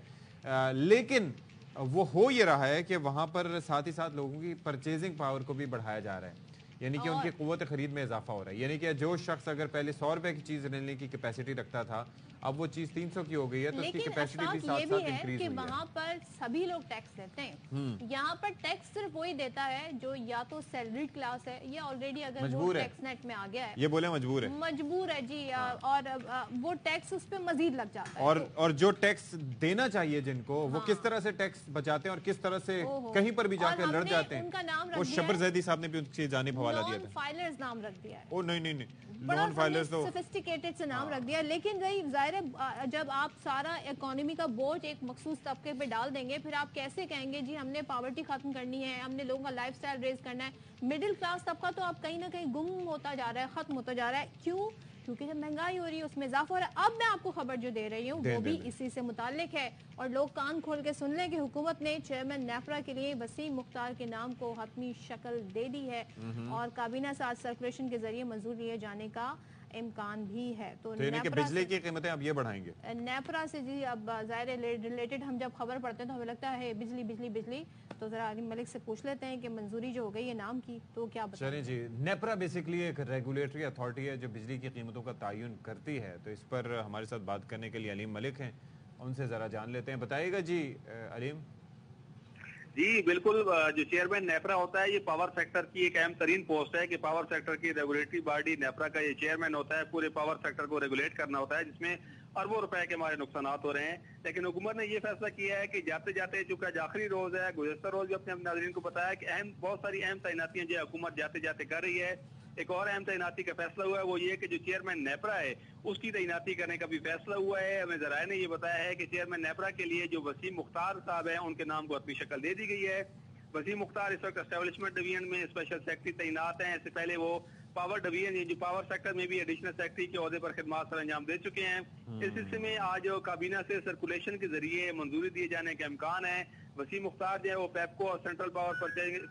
लेकिन वो हो ये रहा है कि वहाँ पर साथ ही साथ लोगों की परचेजिंग पावर को भी बढ़ाया जा रहा है, यानी कि उनकी क़ुव्वत ख़रीद में इजाफा हो रहा है। यानी कि जो शख्स अगर पहले 100 रुपए की चीज़ लेने की कैपेसिटी रखता था, अब वो चीज़ 300 की हो गई है, तो उसकी लेकिन कैपेसिटी भी अशफाक साथ ये भी साथ है इंक्रीज कि हुई है। वहाँ पर सभी लोग टैक्स देते हैं। यहाँ पर टैक्स सिर्फ वही देता है जो या तो सैलरीड क्लास है या ऑलरेडी अगर वो मजबूर है। टैक्स नेट में आ गया है, ये बोले मजबूर है, मजबूर है जी, और वो टैक्स उस पर मजीद लग जाता है। और जो टैक्स देना चाहिए जिनको, वो किस तरह से टैक्स बचाते हैं और किस तरह से कहीं पर भी जाके लड़ जाते हैं। उनका नाम वो रख दिया शबर जैदी साहब ने भी उनकी जानिब हवाला दिया नॉन था। फाइलर्स नाम रख दिया है, ओ नहीं, बड़ा नॉन फाइलर्स तो सोफिस्टिकेटेड से नाम रख दिया। लेकिन भाई जाहिर है जब आप सारा इकोनॉमी का बोझ एक मखसूस तबके पे डाल देंगे, फिर आप कैसे कहेंगे जी हमने पॉवर्टी खत्म करनी है, हमने लोगों का लाइफस्टाइल रेज करना है। मिडिल क्लास तबका तो आप कहीं ना कहीं गुम होता जा रहा है, खत्म होता जा रहा है। क्यों? क्योंकि जब महंगाई हो रही है उसमें इजाफा हो रहा है। अब मैं आपको खबर जो दे रही हूँ वो भी इसी से मुताल्लिक है, और लोग कान खोल के सुन लें कि हुकूमत ने चेयरमैन नेफ्रा के लिए वसीम मुख्तार के नाम को हतमी शक्ल दे दी है, और काबीना से आज सर्कुलेशन के जरिए मंजूर लिए जाने का इम्कान भी है। तो यानी कि बिजली की कीमतें अब ये बढ़ाएंगे नेपरा से जी। अब ज़ाहिर रिलेटेड हम जब खबर पढ़ते हैं तो हमें लगता है बिजली बिजली बिजली, तो जरा अली मलिक से पूछ लेते हैं कि मंजूरी जो हो गई है नाम की, तो क्या बताएं? चलें जी। नेपरा बेसिकली एक रेगुलेटरी अथॉरिटी है जो बिजली की कीमतों का तयन करती है, तो इस पर हमारे साथ बात करने के लिए अलीम मलिक हैं, उनसे जरा जान लेते हैं। बताइएगा जी अलीम। जी बिल्कुल, जो चेयरमैन नेफ्रा होता है ये पावर सेक्टर की एक अहम तरीन पोस्ट है कि पावर सेक्टर की रेगुलेटरी बॉडी नेफ्रा का ये चेयरमैन होता है, पूरे पावर सेक्टर को रेगुलेट करना होता है, जिसमें अरबों रुपए के हमारे नुकसान हो रहे हैं। लेकिन हुकूमत ने ये फैसला किया है कि जाते जाते, चूंकि आज आखिरी रोज है, गुज़श्ता रोज भी अपने नाज़रीन को बताया कि बहुत सारी अहम तैनातियां जो हुकूमत जाते जाते कर रही है। एक और अहम तैनाती का फैसला हुआ है, वो ये कि जो चेयरमैन नेपरा है उसकी तैनाती करने का भी फैसला हुआ है। हमें जराए ने ये बताया है कि चेयरमैन नेपरा के लिए जो वसीम मुख्तार साहब है उनके नाम को अपनी शक्ल दे दी गई है। वसीम मुख्तार इस वक्त एस्टेब्लिशमेंट डिवीजन में स्पेशल सेक्रेटरी तैनात हैं। इससे पहले वो पावर डिवीजन जो पावर सेक्टर में भी एडिशनल सेक्रेटरी के ओहदे पर खिदमत सर अंजाम दे चुके हैं। इस सिलसिले में आज काबीना से सर्कुलेशन के जरिए मंजूरी दिए जाने का इम्कान है। वसीम मुख्तार जो है वो पेपको और सेंट्रल पावर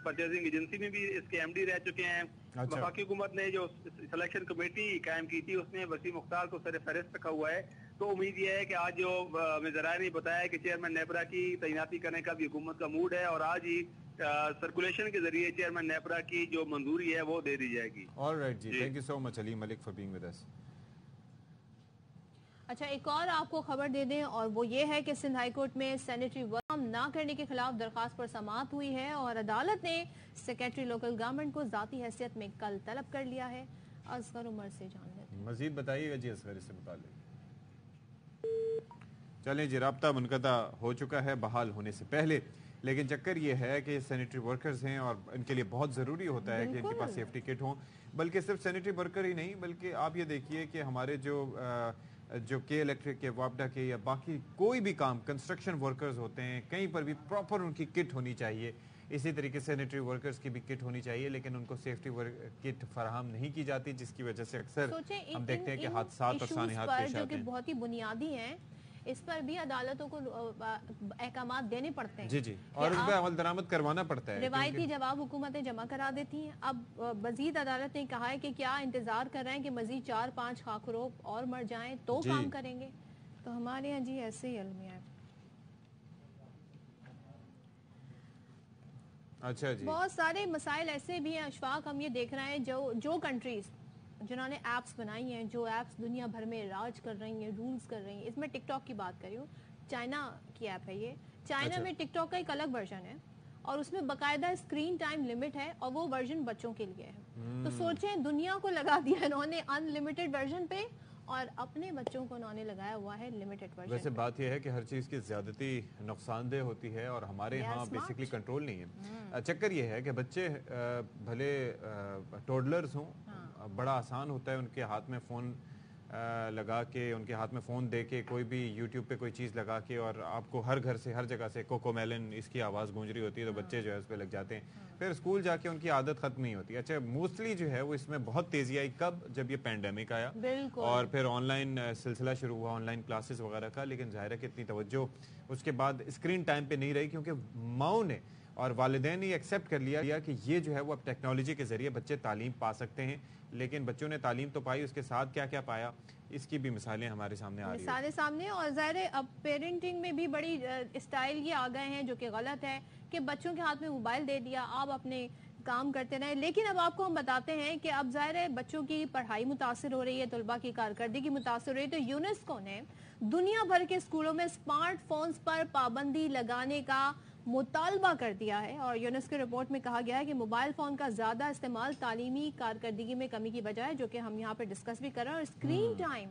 परचेजिंग एजेंसी में भी इसके एमडी रह चुके हैं। वफाकी हुकूमत ने जो सिलेक्शन कमेटी कायम की थी उसने वसीम मुख्तार को सर फहरिस्त रखा हुआ है। तो उम्मीद यह है कि आज जो ज़राए ने बताया कि चेयरमैन नेपरा की तैनाती करने का भी हुकूमत का मूड है, और आज ही सर्कुलेशन के जरिए चेयरमैन नेपरा की जो मंजूरी है वो दे दी जाएगी। Alright ji, thank you so much Ali Malik for being with us. अच्छा, एक और आपको खबर दे दें, और वो ये है कि सिंध हाई कोर्ट में सैनिटरी वर्क ना करने के खिलाफ दरखास्त पर समाअत हुई है, और अदालत ने सेक्रेटरी लोकल गवर्नमेंट को जाती हैसियत में कल तलब कर लिया है। असगर उमर से जान लेते हैं, मजीद बताइएगा जी असगर इससे मुताल्लिक। चलें जी, राब्ता मुनक़ता हो चुका है बहाल होने से पहले, लेकिन चक्कर ये है कि सैनिटरी वर्कर्स हैं और इनके लिए बहुत ज़रूरी होता है कि इनके पास सेफ्टी किट हो। बल्कि सिर्फ सैनिटरी वर्कर ही नहीं, बल्कि आप ये देखिए कि हमारे जो के इलेक्ट्रिक के वापडा के या बाकी कोई भी काम कंस्ट्रक्शन वर्कर्स होते हैं, कहीं पर भी प्रॉपर उनकी किट होनी चाहिए। इसी तरीके से सैनिटरी वर्कर्स की भी किट होनी चाहिए, लेकिन उनको सेफ्टी किट फराहम नहीं की जाती, जिसकी वजह से अक्सर हम देखते हैं कि हादसात और सानियात पेश आते हैं। बहुत ही बुनियादी हैं। इस पर भी अदालतों को अहकामात देने पड़ते हैं। जी जी, और उन पे अमल दरामद करवाना पड़ता है। रिवायती जवाब हुकूमतें जमा करा देती हैं। अब मजीद अदालत ने कहा है कि क्या इंतजार कर रहे हैं कि मजीद 4-5 खाकरों और मर जाएं तो काम करेंगे। तो हमारे यहाँ जी ऐसे ही अलमिया है। अच्छा जी, बहुत सारे मसाइल ऐसे भी हैं अशफाक, हम ये देख रहे हैं जो कंट्रीज जिन्होंने एप्स बनाई हैं, जो एप्स दुनिया भर में राज कर रही हैं, रूल्स कर रही हैं, इसमें टिकटॉक की बात कर रही हूँ। चाइना की ऐप है ये। चाइना में टिकटॉक का एक अलग वर्जन है और उसमें बाकायदा स्क्रीन टाइम लिमिट है और वो वर्जन बच्चों के लिए है। तो सोचें, दुनिया को लगा दिया इन्होंने अनलिमिटेड वर्जन पे और अपने बच्चों को उन्होंने लगाया हुआ है लिमिटेड वर्जन। वैसे बात यह है कि हर चीज़ की ज्यादती नुकसानदेह होती है और हमारे यहाँ बेसिकली कंट्रोल नहीं है। चक्कर ये है कि बच्चे भले टोडलर्स हों, बड़ा आसान होता है उनके हाथ में फ़ोन लगा के, उनके हाथ में फ़ोन दे के कोई भी यूट्यूब पे कोई चीज़ लगा के, और आपको हर घर से हर जगह से कोकोमेलन इसकी आवाज़ गूंज रही होती है, तो बच्चे जो है उस पर लग जाते हैं। फिर स्कूल जाके उनकी आदत खत्म नहीं होती। अच्छा, मोस्टली जो है वो इसमें बहुत तेज़ी आई कब, जब ये पैंडेमिक आया और फिर ऑनलाइन सिलसिला शुरू हुआ, ऑनलाइन क्लासेस वगैरह का। लेकिन ज़ाहिर है कि इतनी तवज्जो उसके बाद स्क्रीन टाइम पे नहीं रही, क्योंकि माओ ने और वालिदैन ने एक्सेप्ट कर लिया कि ये जो है वो अब टेक्नोलॉजी के ज़रिए बच्चे तालीम पा सकते हैं। लेकिन बच्चों ने तालीम तो पाई, उसके साथ क्या क्या पाया, इसकी भी मिसालें हमारे सामने आ रही हैं। मिसालें सामने, और ज़ाहिर है अब पेरेंटिंग में भी बड़ी स्टाइल ये आ गए हैं जो कि गलत है कि बच्चों के हाथ में मोबाइल दे दिया, आप अपने काम करते रहे। लेकिन अब आपको हम बताते हैं कि अब ज़ाहिर है बच्चों की पढ़ाई मुतासिर हो रही है, तलबा की कारकर्दगी मुतासिर हो रही है। तो यूनेस्को ने दुनिया भर के स्कूलों में स्मार्टफोन्स पर पाबंदी लगाने का मुतालबा कर दिया है। और यूनेस्को रिपोर्ट में कहा गया है कि मोबाइल फ़ोन का ज़्यादा इस्तेमाल तालीमी कारकर्दगी में कमी की बजाय, जो कि हम यहाँ पे डिस्कस भी कर रहे हैं, और स्क्रीन टाइम,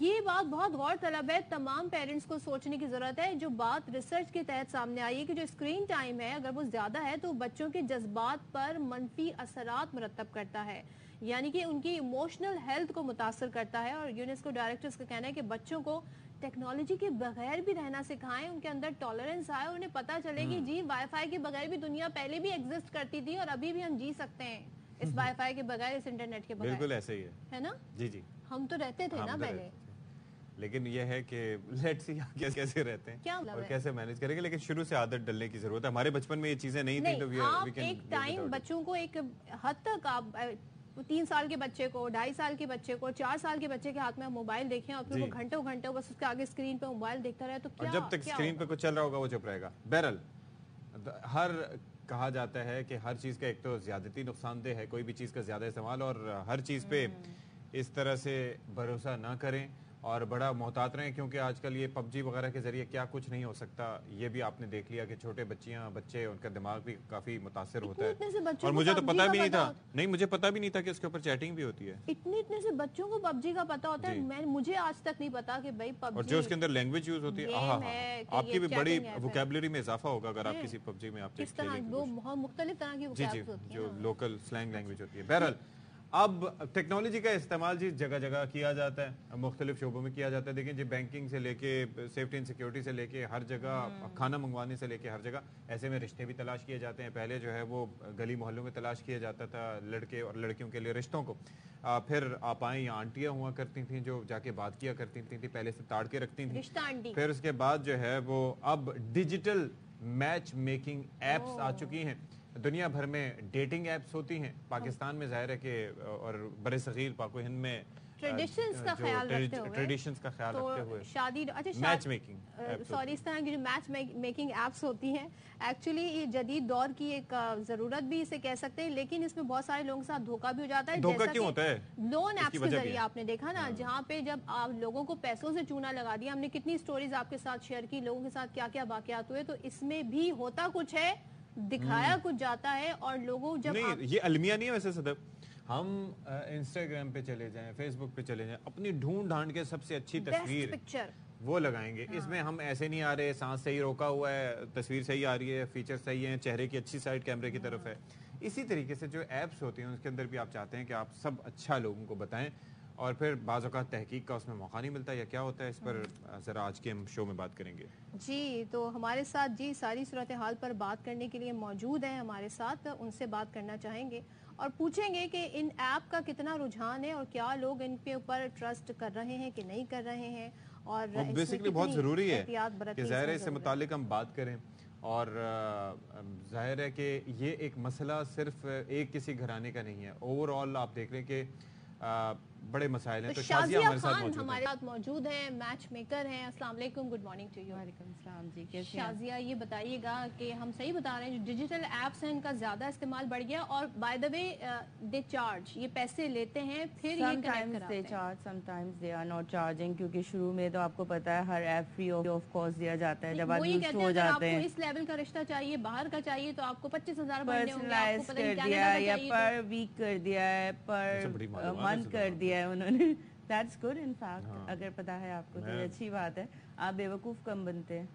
ये बात बहुत गौर तलब है। तमाम पेरेंट्स को सोचने की ज़रूरत है। जो बात रिसर्च के तहत सामने आई है कि जो स्क्रीन टाइम है अगर वो ज़्यादा है तो बच्चों के जज्बात पर मनफी असरात मुरतब करता है, यानी कि उनकी इमोशनल हेल्थ को मुतासर करता है। और यूनेस्को डायरेक्टर्स का कहना है कि बच्चों को टेक्नोलॉजी के बगैर भी रहना सिखाएं, उनके अंदर टॉलरेंस आए, उन्हें पता चले कि जी वाईफाई के बगैर भी दुनिया पहले भी एग्जिस्ट करती थी और अभी भी हम जी सकते हैं इस वाईफाई के बगैर, इस इंटरनेट के बगैर। बिल्कुल ऐसे ही है ना? जी जी, हम तो रहते थे ना पहले। लेकिन ये है कि लेट्स सी कैसे रहते हैं क्या और कैसे मैनेज करेंगे। लेकिन शुरू से आदत डलने की जरूरत है। हमारे बचपन में ये चीजें नहीं थी, तो आप एक टाइम बच्चों को एक हद तक आप 3 साल के बच्चे को, 2.5 साल के बच्चे को, 4 साल के बच्चे के हाथ में मोबाइल देखें और फिर वो घंटों घंटों बस उसके आगे स्क्रीन पे मोबाइल देखता रहे, तो क्या, जब तक स्क्रीन पे कुछ चल रहा होगा वो चुप रहेगा। बहरहाल हर कहा जाता है कि हर चीज़ का एक तो ज्यादती नुकसानदेह है, कोई भी चीज़ का ज्यादा इस्तेमाल, और हर चीज़ पे इस तरह से भरोसा ना करें और बड़ा मोहतात रहें, क्योंकि आजकल ये पबजी वगैरह के जरिए क्या कुछ नहीं हो सकता, ये भी आपने देख लिया कि छोटे बच्चे उनका दिमाग भी काफी मुतासर होता है। और मुझे तो पता भी नहीं था, नहीं मुझे पता भी नहीं था कि इसके ऊपर चैटिंग भी होती है। इतने से बच्चों को पबजी का पता होता है, मुझे आज तक नहीं पता कि भाई पबजी, और जो उसके अंदर लैंग्वेज यूज होती है, आपकी भी बड़ी वोकैबुलरी में इजाफा होगा अगर आप किसी पबजी में आप किस तरह वो बहुत मुख्तलिफ तरह की वोकैबुलरी होती है, जो लोकल स्लैंग लैंग्वेज होती है। बहरहाल अब टेक्नोलॉजी का इस्तेमाल जी जगह जगह किया जाता है, मुख्तलिफ शोबों में किया जाता है। देखिए जी, बैंकिंग से लेके सेफ्टी एंड सिक्योरिटी से लेके हर जगह, खाना मंगवाने से लेके हर जगह, ऐसे में रिश्ते भी तलाश किए जाते हैं। पहले जो है वो गली मोहल्लों में तलाश किया जाता था लड़के और लड़कियों के लिए रिश्तों को। फिर आपाएं या आंटियां हुआ करती थी जो जाके बात किया करती थी, पहले से ताड़ के रखती थी। फिर उसके बाद जो है वो अब डिजिटल मैच मेकिंग एप्स आ चुकी हैं। दुनिया भर में डेटिंग एप्स होती हैं। पाकिस्तान में जाहिर है कि और बड़े सगीर पाको हिंद में ट्रेडिशंस का ख्याल रखते हुए शादी, मैच मेकिंग, सॉरी, इस तरह की जो मैच मेकिंग एप्स होती हैं, एक्चुअली ये जदीद दौर की एक जरूरत भी इसे कह सकते हैं। लेकिन इसमें बहुत सारे लोगों के साथ धोखा भी हो जाता है। धोखा क्यों होता है? लोन एप्स के जरिए आपने देखा ना, जहाँ पे जब आप लोगों को पैसों से चूना लगा दिया। हमने कितनी स्टोरीज आपके साथ शेयर की, लोगों के साथ क्या क्या वाकयात हुए। तो इसमें भी होता कुछ है, दिखाया कुछ जाता है, और लोगों जब नहीं, ये अलमिया नहीं है वैसे सदब। हम इंस्टाग्राम पे चले जाएं, फेसबुक पे चले जाएं, अपनी ढूंढ ढांड के सबसे अच्छी तस्वीर पिक्चर वो लगाएंगे। इसमें हम ऐसे नहीं आ रहे, सांस सही रोका हुआ है, तस्वीर सही आ रही है, फीचर सही है, चेहरे की अच्छी साइड कैमरे की तरफ है। इसी तरीके से जो एप्स होती हैं उसके अंदर भी आप चाहते हैं कि आप सब अच्छा लोगों को बताएं, और फिर बाज़ औक़ात तहकीक का उसमें मौका नहीं मिलता, या क्या होता है, इस पर ज़रा आज के हम शो में बात करेंगे। जी, तो हमारे साथ जी सारी सूरत हाल पर बात करने के लिए मौजूद हैं हमारे साथ, उनसे बात करना चाहेंगे और पूछेंगे कि इन ऐप का कितना रुझान है और क्या लोग इन पे ऊपर ट्रस्ट कर रहे हैं कि नहीं कर रहे हैं, اور وہ اس میں بیسکلی بہت کتنی ضروری ہے احتیاط برتنی کہ ظاہر ہے اس سے ضرورت متعلق ہم بات کریں، اور ظاہر ہے کہ یہ ایک مسئلہ صرف ایک کسی گھرانے کا نہیں ہے، اوور آل آپ دیکھ رہے ہیں کہ بڑے مسائل ہیں. تو شازیہ ہمارے ساتھ موجود ہیں. ہمارے ساتھ موجود ہیں، میچ میکر ہیں. السلام علیکم، گڈ مارننگ ٹو یو. وعلیکم السلام جی، کیسے ہیں؟ شازیہ یہ بتائیے گا کہ ہم صحیح بتا رہے ہیں جو ڈیجیٹل ایپس ہیں ان کا زیادہ استعمال بڑھ گیا، اور by the way they charge, یہ پیسے لیتے ہیں پھر یہ کنیکٹ کراتے ہیں. sometimes they are not charging، کیونکہ شروع میں تو آپ کو پتا ہے ہر ایپ فری آف کاسٹ دیا جاتا ہے. جب آپ یوز ہو جاتے ہیں آپ کو اس لیول کا رشتہ چاہیے، باہر کا چاہیے تو آپ کو 25,000 بھرنے ہوں گے. پرسنلائز کر دیا ہے یا پر ویک کر دیا ہے، پر منتھ کر دیا ہے انہوں نے. دیٹس گڈ ان فیکٹ، اگر پتا ہے آپ کو تو اچھی بات ہے. آپ بے وقوف کم بنتے ہیں.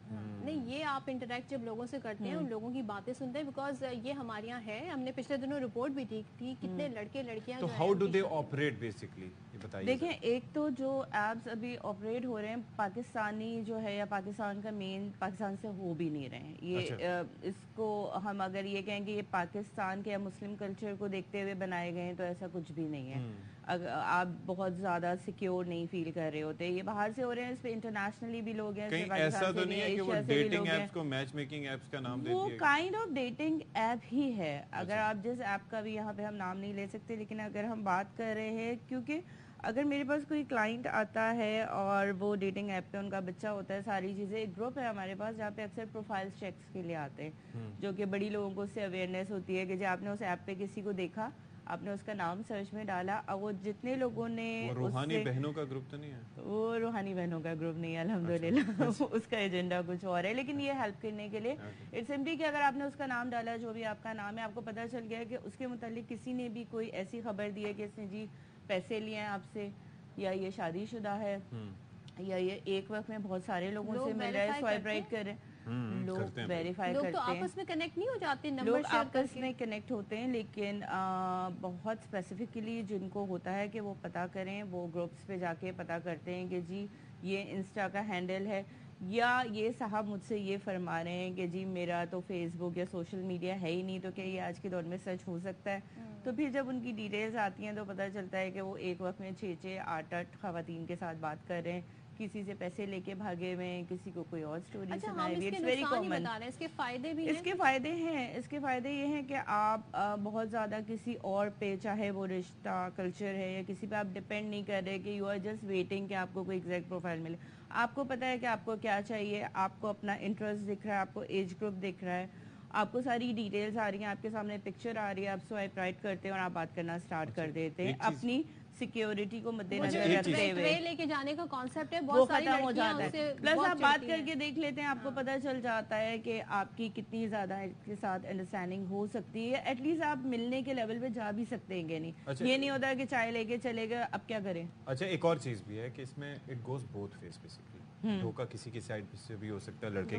نہیں، یہ آپ انٹریکٹ جب لوگوں سے کرتے ہیں، ان لوگوں کی باتیں سنتے ہیں، بیکاز یہ ہمارے یہاں ہے. ہم نے پچھلے دنوں رپورٹ بھی دی تھی کتنے لڑکے لڑکیاں. تو how do they operate basically, یہ بتائیے. دیکھیں، ایک تو جو ایپس ابھی آپریٹ ہو رہے ہیں پاکستانی جو ہے یا پاکستان کا مین پاکستان سے ہو بھی نہیں رہے ہیں. یہ اس کو ہم اگر یہ کہیں کہ یہ پاکستان کے یا مسلم کلچر کو دیکھتے ہوئے بنائے گئے ہیں تو ایسا کچھ بھی نہیں ہے. آپ بہت زیادہ سیکیور نہیں فیل کر رہے ہوتے. یہ باہر سے ہو رہے ہیں، اس پہ انٹرنیشنلی بھی لوگ ہیں. کہیں ایسا تو نہیں ہے کہ وہ ڈیٹنگ ایپس کو میچ میکنگ ایپس کا نام دے وہ دیا؟ کائنڈ آف ڈیٹنگ ایپ ہی ہے. اگر آپ جس ایپ کا بھی یہاں پہ ہم نام نہیں لے سکتے، لیکن اگر ہم بات کر رہے ہیں، کیونکہ اگر میرے پاس کوئی کلائنٹ آتا ہے اور وہ ڈیٹنگ ایپ پہ ان کا بچہ ہوتا ہے، ساری چیزیں، ایک گروپ ہے ہمارے پاس جہاں پہ اکثر پروفائل چیکس کے لیے آتے ہیں، جو کہ بڑی لوگوں کو اس سے اویئرنیس ہوتی ہے کہ جب آپ نے اس ایپ پہ کسی کو دیکھا، آپ نے اس کا نام سرچ میں ڈالا، اور وہ جتنے لوگوں نے روحانی بہنوں کا گروپ تو نہیں ہے؟ وہ روحانی بہنوں کا گروپ نہیں ہے الحمدللہ. اس کا ایجنڈا کچھ اور ہے، لیکن یہ ہیلپ کرنے کے لیے اٹس سمپلی کہ اگر آپ نے اس کا نام ڈالا، جو بھی آپ کا نام ہے، آپ کو پتہ چل گیا کہ اس کے متعلق کسی نے بھی کوئی ایسی خبر دی ہے کہ اس نے جی پیسے لیے ہیں آپ سے، یا یہ شادی شدہ ہے، یا یہ ایک وقت میں بہت سارے لوگوں سے مل رہا ہے، سوائپ رائٹ کر رہے ہیں. لوگ ویریفائی کرتے ہیں. لوگ تو آپس میں کنیکٹ نہیں ہو جاتے، لوگ آپس میں کنیکٹ ہوتے ہیں، لیکن بہت اسپیسیفکلی جن کو ہوتا ہے کہ وہ پتہ کریں، وہ گروپس پہ جا کے پتہ کرتے ہیں کہ جی یہ انسٹا کا ہینڈل ہے، یا یہ صاحب مجھ سے یہ فرما رہے ہیں کہ جی میرا تو فیس بک یا سوشل میڈیا ہے ہی نہیں، تو کیا یہ آج کے دور میں سچ ہو سکتا ہے؟ تو پھر جب ان کی ڈیٹیلز آتی ہیں تو پتہ چلتا ہے کہ وہ ایک وقت میں 6 8 خواتین کے ساتھ بات کر رہے ہیں، کسی سے پیسے لے کے بھاگے ہوئے، کسی کو کوئی اور سٹوری سنائی ہوئی. It's very common. اس کے فائدے بھی ہیں. اس کے فائدے ہیں. اس کے فائدے یہ ہیں کہ آپ بہت زیادہ کسی اور پہ، چاہے وہ رشتہ، کلچر ہے یا کسی پہ، آپ ڈپینڈ نہیں کر رہے کہ یو آر جسٹ ویٹنگ کہ آپ کو کوئی ایگزیکٹ پروفائل ملے. آپ کو پتہ ہے کہ آپ کو کیا چاہیے، آپ کو اپنا انٹرسٹ دکھ رہا ہے، آپ کو ایج گروپ دکھ رہا ہے، آپ کو ساری ڈیٹیلز آ رہی ہیں، آپ کے سامنے پکچر آ رہی ہے، آپ سوائپ رائٹ کرتے ہیں اور آپ بات کرنا سٹارٹ کر دیتے ہیں. اپنی سیکیورٹی کو مد نظر رکھتے ہوئے لے کے جانے کا کانسیپٹ ہے، وہ بہت ساری ختم ہو لڑکیاں جاتا اس ہے. سے پلس آپ بات کر کے دیکھ لیتے ہیں، آپ کو پتہ چل جاتا ہے کہ آپ کی کتنی زیادہ اس کے ساتھ انڈرسٹینڈنگ ہو سکتی ہے. ایٹ لیسٹ آپ ملنے کے لیول پہ جا بھی سکتے ہیں. نہیں یہ نہیں ہوتا کہ چائے لے کے چلے گئے، اب کیا کریں. اچھا، ایک اور چیز بھی ہے کہ اس میں it goes both face basically. دھوکہ کسی کی سائڈ سے بھی ہو سکتا ہے، لڑکے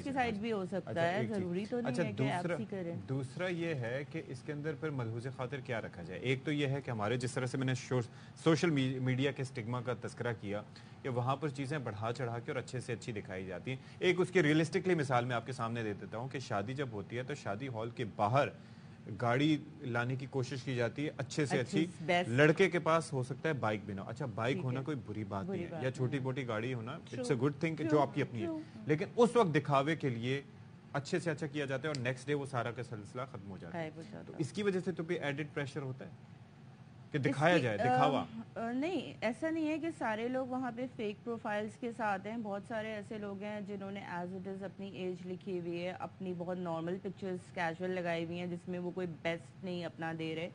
کی سائڈ بھی ہو سکتا ہے، ضروری تو نہیں ہے کہ آپ ہی کریں. دوسرا یہ ہے کہ اس کے اندر پھر ملحوظ خاطر کیا رکھا جائے. ایک تو یہ ہے کہ ہمارے جس طرح سے میں نے سوشل میڈیا کے اسٹگما کا تذکرہ کیا کہ وہاں پر چیزیں بڑھا چڑھا کے اور اچھے سے اچھی دکھائی جاتی ہیں. ایک اس کی ریئلسٹکلی مثال میں آپ کے سامنے دے دیتا ہوں کہ شادی جب ہوتی ہے تو شادی ہال کے باہر گاڑی لانے کی کوشش کی جاتی ہے اچھے سے اچھی. لڑکے کے پاس ہو سکتا ہے بائک بھی نہ ہو. اچھا، بائک ہونا کوئی بری بات نہیں ہے، یا چھوٹی موٹی گاڑی ہونا اٹس اے گڈ تھنگ جو آپ کی اپنی ہے، لیکن اس وقت دکھاوے کے لیے اچھے سے اچھا کیا جاتا ہے اور نیکسٹ ڈے وہ سارا کا سلسلہ ختم ہو جاتا ہے. تو اس کی وجہ سے تو بھی ایڈڈ پریشر ہوتا ہے کہ دکھایا جائے، دکھاوا. نہیں، ایسا نہیں ہے کہ سارے لوگ وہاں پہ فیک پروفائلز کے ساتھ ہیں. بہت سارے ایسے لوگ ہیں جنہوں نے ایز اٹ از اپنی ایج لکھی ہوئی ہے، اپنی بہت نارمل پکچرز کیجول لگائی ہوئی ہیں جس میں وہ کوئی بیسٹ نہیں اپنا دے رہے.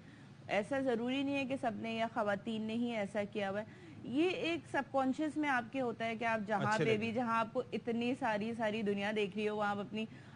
ایسا ضروری نہیں ہے کہ سب نے یا خواتین نے ہی ایسا کیا ہوا ہے. یہ ایک سب کانشیس میں آپ کے ہوتا ہے کہ آپ جہاں پہ بھی، جہاں آپ کو اتنی ساری دنیا دیکھ رہی ہو، وہاں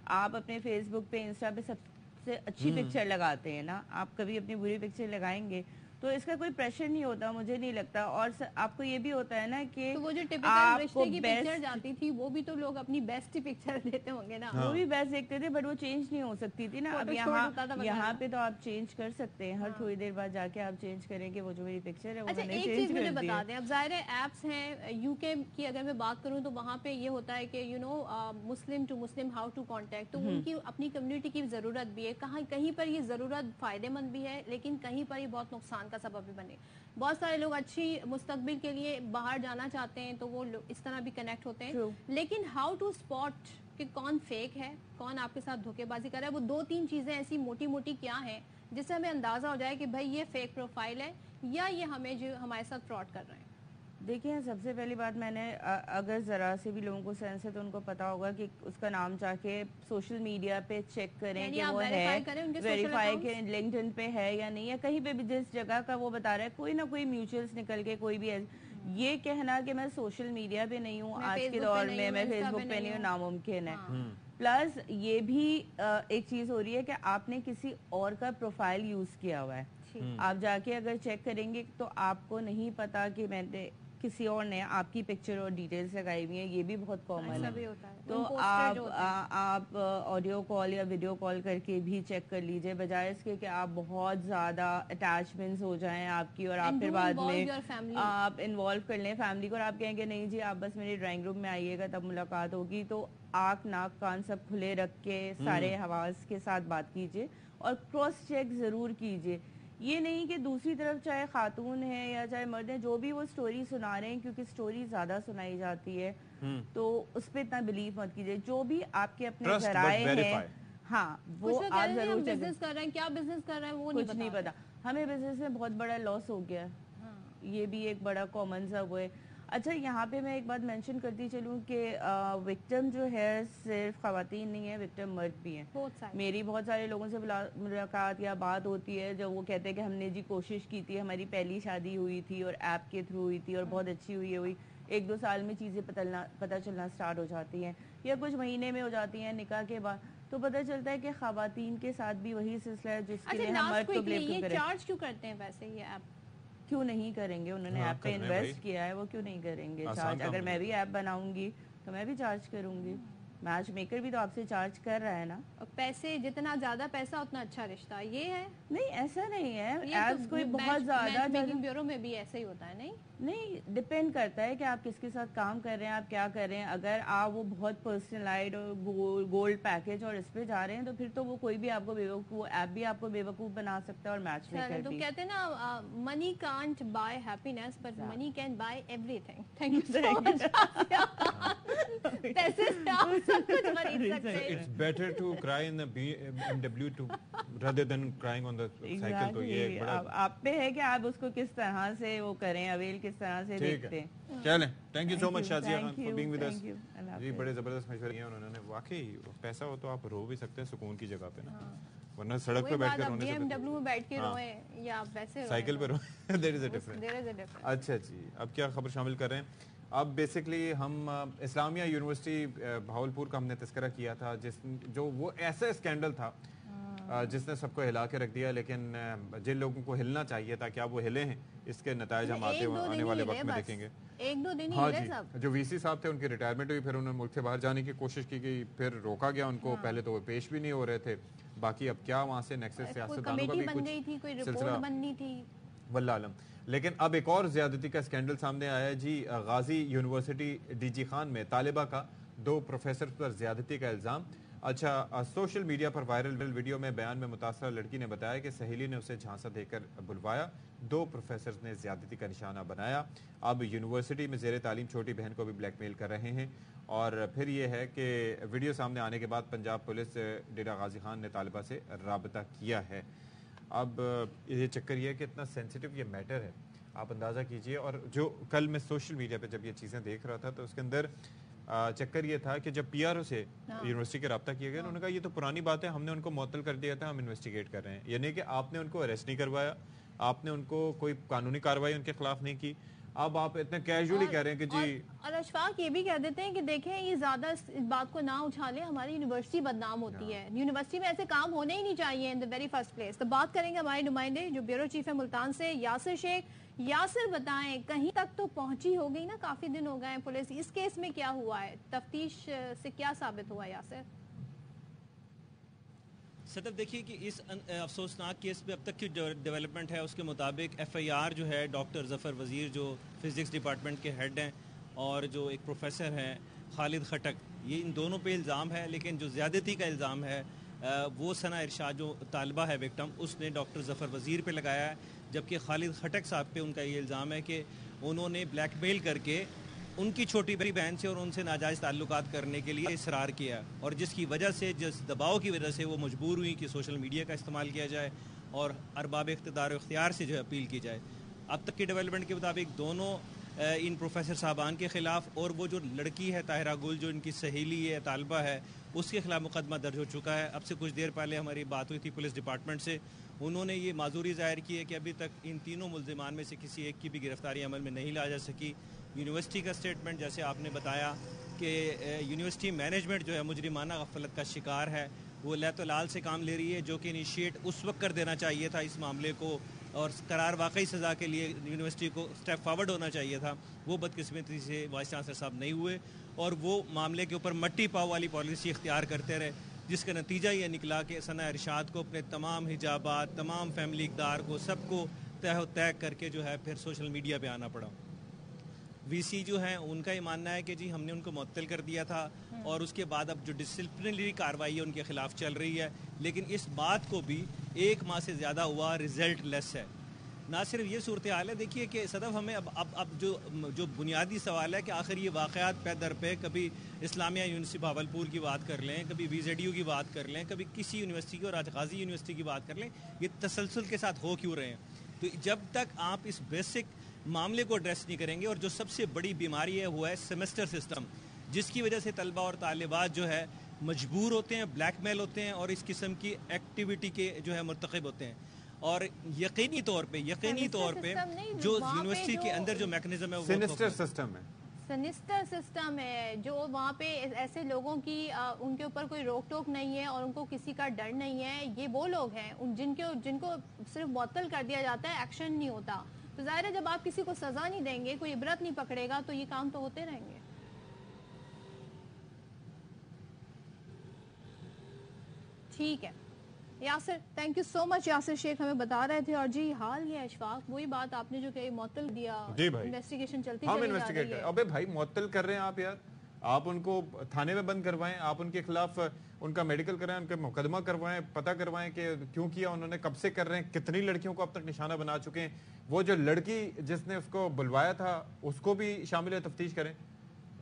آپ اپنے فیس بک پہ، انسٹا پہ سب سے اچھی پکچر لگاتے ہیں نا. آپ کبھی اپنی بری پکچر لگائیں گے تو اس کا کوئی پریشر نہیں ہوتا، مجھے نہیں لگتا. اور آپ کو یہ بھی ہوتا ہے نا کہ وہ جو ٹپیکل رشتے کی پکچر جاتی تھی وہ بھی تو لوگ اپنی بیسٹ پکچر دیتے ہوں گے نا. وہ بھی بیسٹ دیکھتے تھے، بٹ وہ چینج نہیں ہو سکتی تھی نا. اب یہاں پہ تو آپ چینج کر سکتے ہیں، ہر تھوڑی دیر بعد جا کے آپ چینج کریں کہ وہ جو میری پکچر ہے وہ میں نے چینج کر دی. ایک چیز مجھے بتا دیں، اب ظاہر ہے ایپس ہیں یو کے کی، اگر میں بات کروں تو وہاں پہ یہ ہوتا ہے کہ you know Muslim to Muslim how to contact, تو ان کی اپنی کمیونٹی کی ضرورت بھی ہے. کہیں پر یہ ضرورت فائدے مند بھی ہے، لیکن کہیں پر یہ بہت نقصان नुकसान का सबब भी बने। बहुत सारे लोग अच्छी मुस्तकबिल के लिए बाहर जाना चाहते हैं तो वो इस तरह भी कनेक्ट होते हैं, लेकिन हाउ टू स्पॉट कि कौन फेक है, कौन आपके साथ धोखेबाजी कर रहा है, वो 2-3 चीजें ऐसी मोटी मोटी क्या हैं जिससे हमें अंदाजा हो जाए कि भाई ये फेक प्रोफाइल है या ये हमें जो हमारे साथ फ्रॉड कर रहे हैं? देखिए, सबसे पहली बात, मैंने अगर ज़रा से भी लोगों को सेंस है तो उनको पता होगा कि उसका नाम जाके सोशल मीडिया पे चेक करें कि वो है, वेरीफाई के लिंक्डइन पे है या नहीं, या कहीं पे भी जिस जगह का वो बता रहा है कोई ना कोई म्यूचुअल्स निकल के कोई भी ये कहना कि मैं सोशल मीडिया पे नहीं हूँ आज के दौर में, मैं फेसबुक पे नहीं हूँ, नामुमकिन है। प्लस ये भी एक चीज़ हो रही है कि आपने किसी और का प्रोफाइल यूज़ किया हुआ है, आप जाके अगर चेक करेंगे तो आपको नहीं पता कि मैंने किसी और ने आपकी पिक्चर और डिटेल्स लगाई हुई हैं, ये भी बहुत कॉमन है। तो आप ऑडियो कॉल या वीडियो कॉल करके भी चेक कर लीजिए, बजाय इसके कि आप बहुत ज़्यादा अटैचमेंट्स हो जाएं आपकी और आप फिर बाद में आप इन्वॉल्व कर लें फैमिली को और आप कहेंगे नहीं जी आप बस मेरे ड्राइंग रूम में आइएगा तब मुलाकात होगी। तो आँख नाक कान सब खुले रख के सारे हवास के साथ बात कीजिए और क्रॉस चेक ज़रूर कीजिए। ये नहीं कि दूसरी तरफ चाहे खातून है या चाहे मर्द है, जो भी वो स्टोरी सुना रहे हैं, क्योंकि स्टोरी ज्यादा सुनाई जाती है तो उस पर इतना बिलीव मत कीजिए। जो भी आपके अपने जराए हैं, हाँ वो आप जरूर बिजनेस कर रहे हैं, क्या बिजनेस कर रहे हैं वो कुछ नहीं पता। हमें बिजनेस में बहुत बड़ा लॉस हो गया, ये भी एक बड़ा कॉमन सा वो है। अच्छा, यहाँ पे मैं एक बात मेंशन करती चलूँ कि विक्टिम जो है सिर्फ खवातीन नहीं है, विक्टिम मर्द भी हैं। मेरी बहुत सारे लोगों से मुलाकात या बात होती है जब वो कहते हैं कि हमने जी कोशिश की थी, हमारी पहली शादी हुई थी और ऐप के थ्रू हुई थी और बहुत अच्छी हुई 1-2 साल में चीज़ें पता चलना स्टार्ट हो जाती हैं या कुछ महीने में हो जाती हैं निकाह के बाद, तो पता चलता है कि खवातीन के साथ भी वही सिलसिला है जिसके लिए हम मर्द को ब्लेम क्यों करें। चार्ज क्यों करते हैं वैसे ये ऐप? क्यों नहीं करेंगे, उन्होंने ऐप पे इन्वेस्ट किया है, वो क्यों नहीं करेंगे चार्ज? अगर मैं भी ऐप बनाऊंगी तो मैं भी चार्ज करूंगी। मैच मेकर भी तो आपसे चार्ज कर रहा है ना। और पैसे, जितना ज्यादा पैसा उतना अच्छा रिश्ता, ये है? नहीं, ऐसा नहीं है। एप्स कोई बहुत ज्यादा मैचिंग ब्यूरो में भी ऐसा ही होता है। नहीं, डिपेंड करता है कि आप किसके साथ काम कर रहे हैं, आप क्या कर रहे हैं। अगर आप वो बहुत पर्सनलाइज्ड और गोल्ड पैकेज और इस पे जा रहे हैं तो फिर तो वो कोई भी आपको बेवकूफ, ऐप भी आपको बेवकूफ बना सकता है और मैच मेकर तो कहते हैं ना money can't buy happiness but money can buy everything. Thank you so much. पैसे से आप सब कुछ खरीद सकते हैं। It's better to cry in the BMW rather than crying on the cycle। तो ये बड़ा आप पे है कि आप उसको किस तरह से वो करें, अवेल किस तरह से देखते हैं। चलें, thank you so much Shazia Khan for being with us. जी बड़े जबरदस्त मशवरे दिए उन्होंने। वाकई पैसा हो तो आप रो भी सकते हैं सुकून की जगह पे ना, वरना सड़क पे बैठकर रोने से BMW में बैठ के रोए या वैसे साइकिल पे रोए, देयर इज अ डिफरेंस। अच्छा जी, अब क्या खबर शामिल कर रहे हैं? अब बेसिकली हम इस्लामिया यूनिवर्सिटी भावलपुर का हमने तस्करा किया था, जो वो ऐसा स्कैंडल था जिसने सबको हिला के रख दिया, लेकिन जिन लोगों को हिलना चाहिए था क्या वो हिले हैं, इसके नतायज हम आने वाले वक्त में देखेंगे। 1-2 दिन ही हिले सब। जो वीसी साहब थे उनकी रिटायरमेंट हुई, फिर उन्होंने मुल्क से बाहर जाने की कोशिश की गई, फिर रोका गया उनको। पहले तो वो पेश भी नहीं हो रहे थे, बाकी अब क्या वहाँ से नेक्सस सियासतदानों का भी कुछ सिलसिला बननी थी, वल्लाह आलम। लेकिन अब एक और ज्यादती का स्कैंडल सामने आया है जी। गाजी यूनिवर्सिटी डीजी खान में तालिबा का 2 प्रोफेसर पर ज्यादती का इल्जाम। अच्छा, सोशल मीडिया पर वायरल वीडियो में बयान में मुतासरा लड़की ने बताया कि सहेली ने उसे झांसा देकर बुलवाया, 2 प्रोफेसर ने ज्यादती का निशाना बनाया। अब यूनिवर्सिटी में जेर तालीम छोटी बहन को भी ब्लैकमेल कर रहे हैं। और फिर ये है कि वीडियो सामने आने के बाद पंजाब पुलिस डेरा गाजी खान ने तालिबा से राबता किया है। अब ये चक्कर ये है कि इतना सेंसिटिव ये मैटर है, आप अंदाज़ा कीजिए। और जो कल मैं सोशल मीडिया पे जब ये चीज़ें देख रहा था तो उसके अंदर चक्कर ये था कि जब पीआरओ से यूनिवर्सिटी के रब्ता किया गया, उन्होंने कहा ये तो पुरानी बात है, हमने उनको मुअत्तल कर दिया था, हम इन्वेस्टिगेट कर रहे हैं। यानी कि आपने उनको अरेस्ट नहीं करवाया, आपने उनको कोई कानूनी कार्रवाई उनके खिलाफ नहीं की, अब आप इतने कैजुअली कह रहे हैं कि जी। और अशफाक ये भी कह देते हैं कि देखें ये ज्यादा इस बात को ना उछाले, हमारी यूनिवर्सिटी बदनाम होती है, यूनिवर्सिटी में ऐसे काम होने ही नहीं चाहिए in the very first place. तो बात करेंगे हमारे नुमाइंदे जो ब्यूरो चीफ है मुल्तान से, यासिर शेख। यासिर बताएं, कहीं तक तो पहुंची हो गई ना, काफी दिन हो गए हैं पुलिस, इस केस में क्या हुआ है, तफ्तीश से क्या साबित हुआ यासिर? सदर देखिए कि इस अफसोसनाक केस में अब तक की डेवलपमेंट है उसके मुताबिक FIR जो है डॉक्टर ज़फ़र वज़ीर जो फिज़िक्स डिपार्टमेंट के हेड हैं और जो एक प्रोफेसर हैं खालिद खटक, ये इन दोनों पे इल्ज़ाम है। लेकिन जो ज़्यादती का इल्ज़ाम है وہ ثنا ارشاد جو طالبہ ہے وکٹم، اس نے ڈاکٹر ظفر وزیر پہ لگایا ہے، جبکہ خالد خٹک صاحب پہ ان کا یہ الزام ہے کہ انہوں نے بلیک میل کر کے ان کی چھوٹی بڑی بہن سے اور ان سے ناجائز تعلقات کرنے کے لیے اصرار کیا، اور جس کی وجہ سے، جس دباؤ کی وجہ سے وہ مجبور ہوئی کہ سوشل میڈیا کا استعمال کیا جائے اور ارباب اقتدار و اختیار سے جو ہے اپیل کی جائے۔ اب تک کی ڈیولپمنٹ کے مطابق دونوں ان پروفیسر صاحبان کے خلاف اور وہ جو لڑکی ہے طاہرہ گل جو ان کی سہیلی ہے، طالبہ ہے، اس کے خلاف مقدمہ درج ہو چکا ہے۔ اب سے کچھ دیر پہلے ہماری بات ہوئی تھی پولیس ڈپارٹمنٹ سے، انہوں نے یہ معذوری ظاہر کی ہے کہ ابھی تک ان تینوں ملزمان میں سے کسی ایک کی بھی گرفتاری عمل میں نہیں لا جا سکی۔ یونیورسٹی کا اسٹیٹمنٹ، جیسے آپ نے بتایا کہ یونیورسٹی مینجمنٹ جو ہے مجرمانہ غفلت کا شکار ہے، وہ لیت و لال سے کام لے رہی ہے، جو کہ انیشیٹ اس وقت کر دینا چاہیے تھا اس معاملے کو، اور قرار واقعی سزا کے لیے یونیورسٹی کو اسٹیپ فارورڈ ہونا چاہیے تھا۔ وہ بدقسمتی سے وائس چانسلر صاحب نہیں ہوئے اور وہ معاملے کے اوپر مٹی پاؤ والی پالیسی اختیار کرتے رہے، جس کا نتیجہ یہ نکلا کہ ثنا ارشاد کو اپنے تمام حجابات، تمام فیملی اقدار کو، سب کو طے کر کے جو ہے پھر سوشل میڈیا پہ آنا پڑا۔ وی سی جو ہیں ان کا یہ ماننا ہے کہ جی ہم نے ان کو معطل کر دیا تھا اور اس کے بعد اب جو ڈسپلنری کارروائی ہے ان کے خلاف چل رہی ہے، لیکن اس بات کو بھی 1 ماہ سے زیادہ ہوا، ریزلٹ لیس ہے۔ نہ صرف یہ صورتحال ہے، دیکھیے کہ صدف ہمیں اب جو بنیادی سوال ہے کہ آخر یہ واقعات پے در پہ، کبھی اسلامیہ یونیورسٹی بھاولپور کی بات کر لیں، کبھی VZU کی بات کر لیں، کبھی کسی یونیورسٹی کی اور آج غازی یونیورسٹی کی بات کر لیں، یہ تسلسل کے ساتھ ہو کیوں رہے ہیں؟ تو جب تک آپ اس بیسک معاملے کو ایڈریس نہیں کریں گے، اور جو سب سے بڑی بیماری ہے وہ ہے سیمسٹر سسٹم، جس کی وجہ سے طلبہ اور طالبات جو ہے مجبور ہوتے ہیں، بلیک میل ہوتے ہیں اور اس قسم کی ایکٹیویٹی کے جو ہے مرتکب ہوتے ہیں۔ اور یقینی طور پہ جو یونیورسٹی کے اندر جو میکنزم ہے وہ سینسٹر سسٹم ہے، سینسٹر سسٹم ہے، جو وہاں پہ ایسے لوگوں کی ان کے اوپر کوئی روک ٹوک نہیں ہے اور ان کو کسی کا ڈر نہیں ہے۔ یہ وہ لوگ ہیں جن کو صرف معطل کر دیا جاتا ہے، ایکشن نہیں ہوتا۔ تو ظاہر ہے جب آپ کسی کو سزا نہیں دیں گے، کوئی عبرت نہیں پکڑے گا، تو یہ کام تو ہوتے رہیں گے۔ ٹھیک ہے یاسر، تھینک یو سو مچ۔ یاسر شیخ ہمیں بتا رہے تھے، اور جی حال یہ اشفاق وہی بات آپ نے جو کہ معطل دیا، انویسٹیگیشن چلتی چلی جا رہی ہے۔ ابے بھائی معطل کر رہے ہیں آپ، یار آپ ان کو تھانے میں بند کروائیں، آپ ان کے خلاف ان کا میڈیکل کرائیں، ان کا مقدمہ کروائیں، پتہ کروائیں کہ کیوں کیا انہوں نے، کب سے کر رہے ہیں، کتنی لڑکیوں کو اب تک نشانہ بنا چکے ہیں۔ وہ جو لڑکی جس نے اس کو بلوایا تھا اس کو بھی شامل تفتیش کریں۔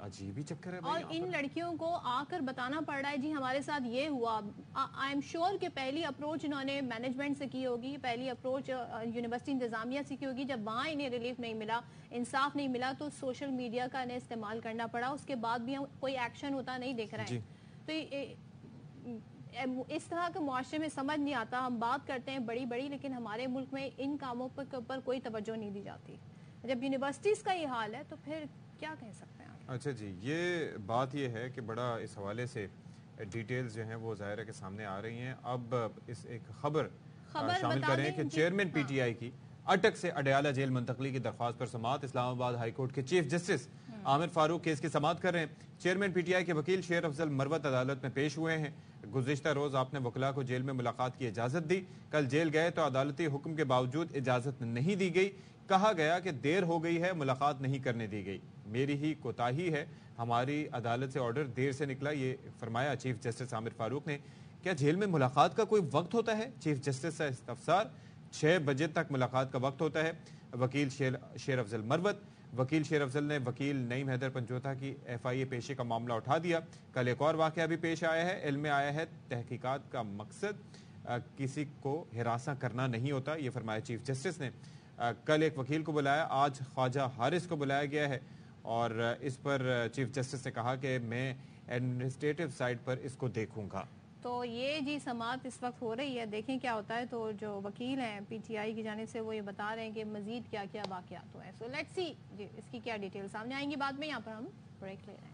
عجیب ہی چکر ہے اور ان لڑکیوں کو آ کر بتانا پڑ رہا ہے جی ہمارے ساتھ یہ ہوا۔ آئی ایم شیور کہ پہلی اپروچ انہوں نے مینجمنٹ سے کی ہوگی، پہلی اپروچ یونیورسٹی انتظامیہ سے کی ہوگی۔ جب وہاں انہیں ریلیف نہیں ملا، انصاف نہیں ملا، تو سوشل میڈیا کا انہیں استعمال کرنا پڑا۔ اس کے بعد بھی ہم کوئی ایکشن ہوتا نہیں دیکھ رہے ہیں۔ تو اس طرح کے معاشرے میں سمجھ نہیں آتا، ہم بات کرتے ہیں بڑی بڑی، لیکن ہمارے ملک میں ان کاموں کے اوپر کوئی توجہ نہیں دی جاتی۔ جب یونیورسٹیز کا یہ حال ہے تو پھر کیا کہہ سکتے ہیں؟ اچھا جی، یہ بات یہ ہے کہ بڑا اس حوالے سے ڈیٹیلز جو ہیں وہ ظاہر ہے کہ سامنے آ رہی ہیں۔ اب اس ایک خبر شامل کریں کہ چیئرمین پی ٹی آئی کی اٹک سے اڈیالہ جیل منتقلی کی درخواست پر سماعت۔ اسلام آباد ہائی کورٹ کے چیف جسٹس عامر فاروق کیس کی سماعت کر رہے ہیں۔ چیئرمین پی ٹی آئی کے وکیل شیر افضل مروت عدالت میں پیش ہوئے ہیں۔ گزشتہ روز آپ نے وکلاء کو جیل میں ملاقات کی اجازت دی، کل جیل گئے تو عدالتی حکم کے باوجود اجازت نہیں دی گئی، کہا گیا کہ دیر ہو گئی ہے، ملاقات نہیں کرنے دی گئی، میری ہی کوتاہی ہے، ہماری عدالت سے آرڈر دیر سے نکلا، یہ فرمایا چیف جسٹس عامر فاروق نے۔ کیا جیل میں ملاقات کا کوئی وقت ہوتا ہے؟ چیف جسٹس کا استفسار۔ 6 بجے تک ملاقات کا وقت ہوتا ہے۔ وکیل شیر افضل مروت، وکیل شیر افضل نے وکیل نعیم حیدر پنجوتا کی FIA پیشی کا معاملہ اٹھا دیا۔ کل ایک اور واقعہ بھی پیش آیا ہے، علم میں آیا ہے تحقیقات کا مقصد کسی کو ہراساں کرنا نہیں ہوتا، یہ فرمایا چیف جسٹس نے۔ کل ایک وکیل کو بلایا، آج خواجہ حارث کو بلایا گیا ہے، اور اس پر چیف جسٹس نے کہا کہ میں ایڈمنسٹریٹو سائٹ پر اس کو دیکھوں گا۔ تو یہ جی سماعت اس وقت ہو رہی ہے، دیکھیں کیا ہوتا ہے۔ تو جو وکیل ہیں پی ٹی آئی کی جانب سے وہ یہ بتا رہے ہیں کہ مزید کیا کیا واقعات ہوئے ہیں۔ سو لیٹس سی جی اس کی کیا ڈیٹیل سامنے آئیں گی بعد میں۔ یہاں پر ہم بریک لے رہے ہیں۔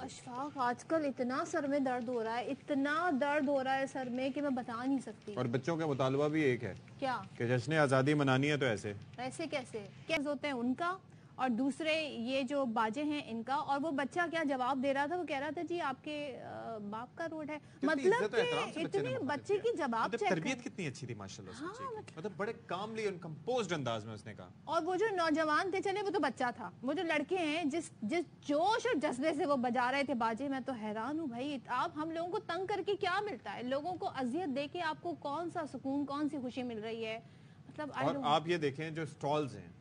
اشفاق آج کل اتنا سر میں درد ہو رہا ہے، اتنا درد ہو رہا ہے سر میں کہ میں بتا نہیں سکتی۔ اور بچوں کا مطالبہ بھی ایک ہے کیا کہ جشن آزادی منانی ہے، تو ایسے کیسے ہوتے ہیں ان کا، और दूसरे ये जो बाजे हैं इनका, और वो बच्चा क्या जवाब दे रहा था, वो कह रहा था जी आपके बाप का रोड है। मतलब कि इतने बच्चे की जवाब चेक, तरबियत कितनी अच्छी थी माशाल्लाह उस बच्चे की, मतलब बड़े कामली और कंपोज्ड अंदाज में उसने कहा। और वो जो नौजवान थे, चले वो तो बच्चा था, वो जो लड़के हैं जिस जोश और जज्बे से वो बजा रहे थे बाजे, मैं तो हैरान हूँ भाई। आप हम लोगों को तंग करके क्या मिलता है, लोगों को अजियत दे के आपको कौन सा सुकून, कौन सी खुशी मिल रही है? मतलब और आप ये देखें जो स्टॉल्स हैं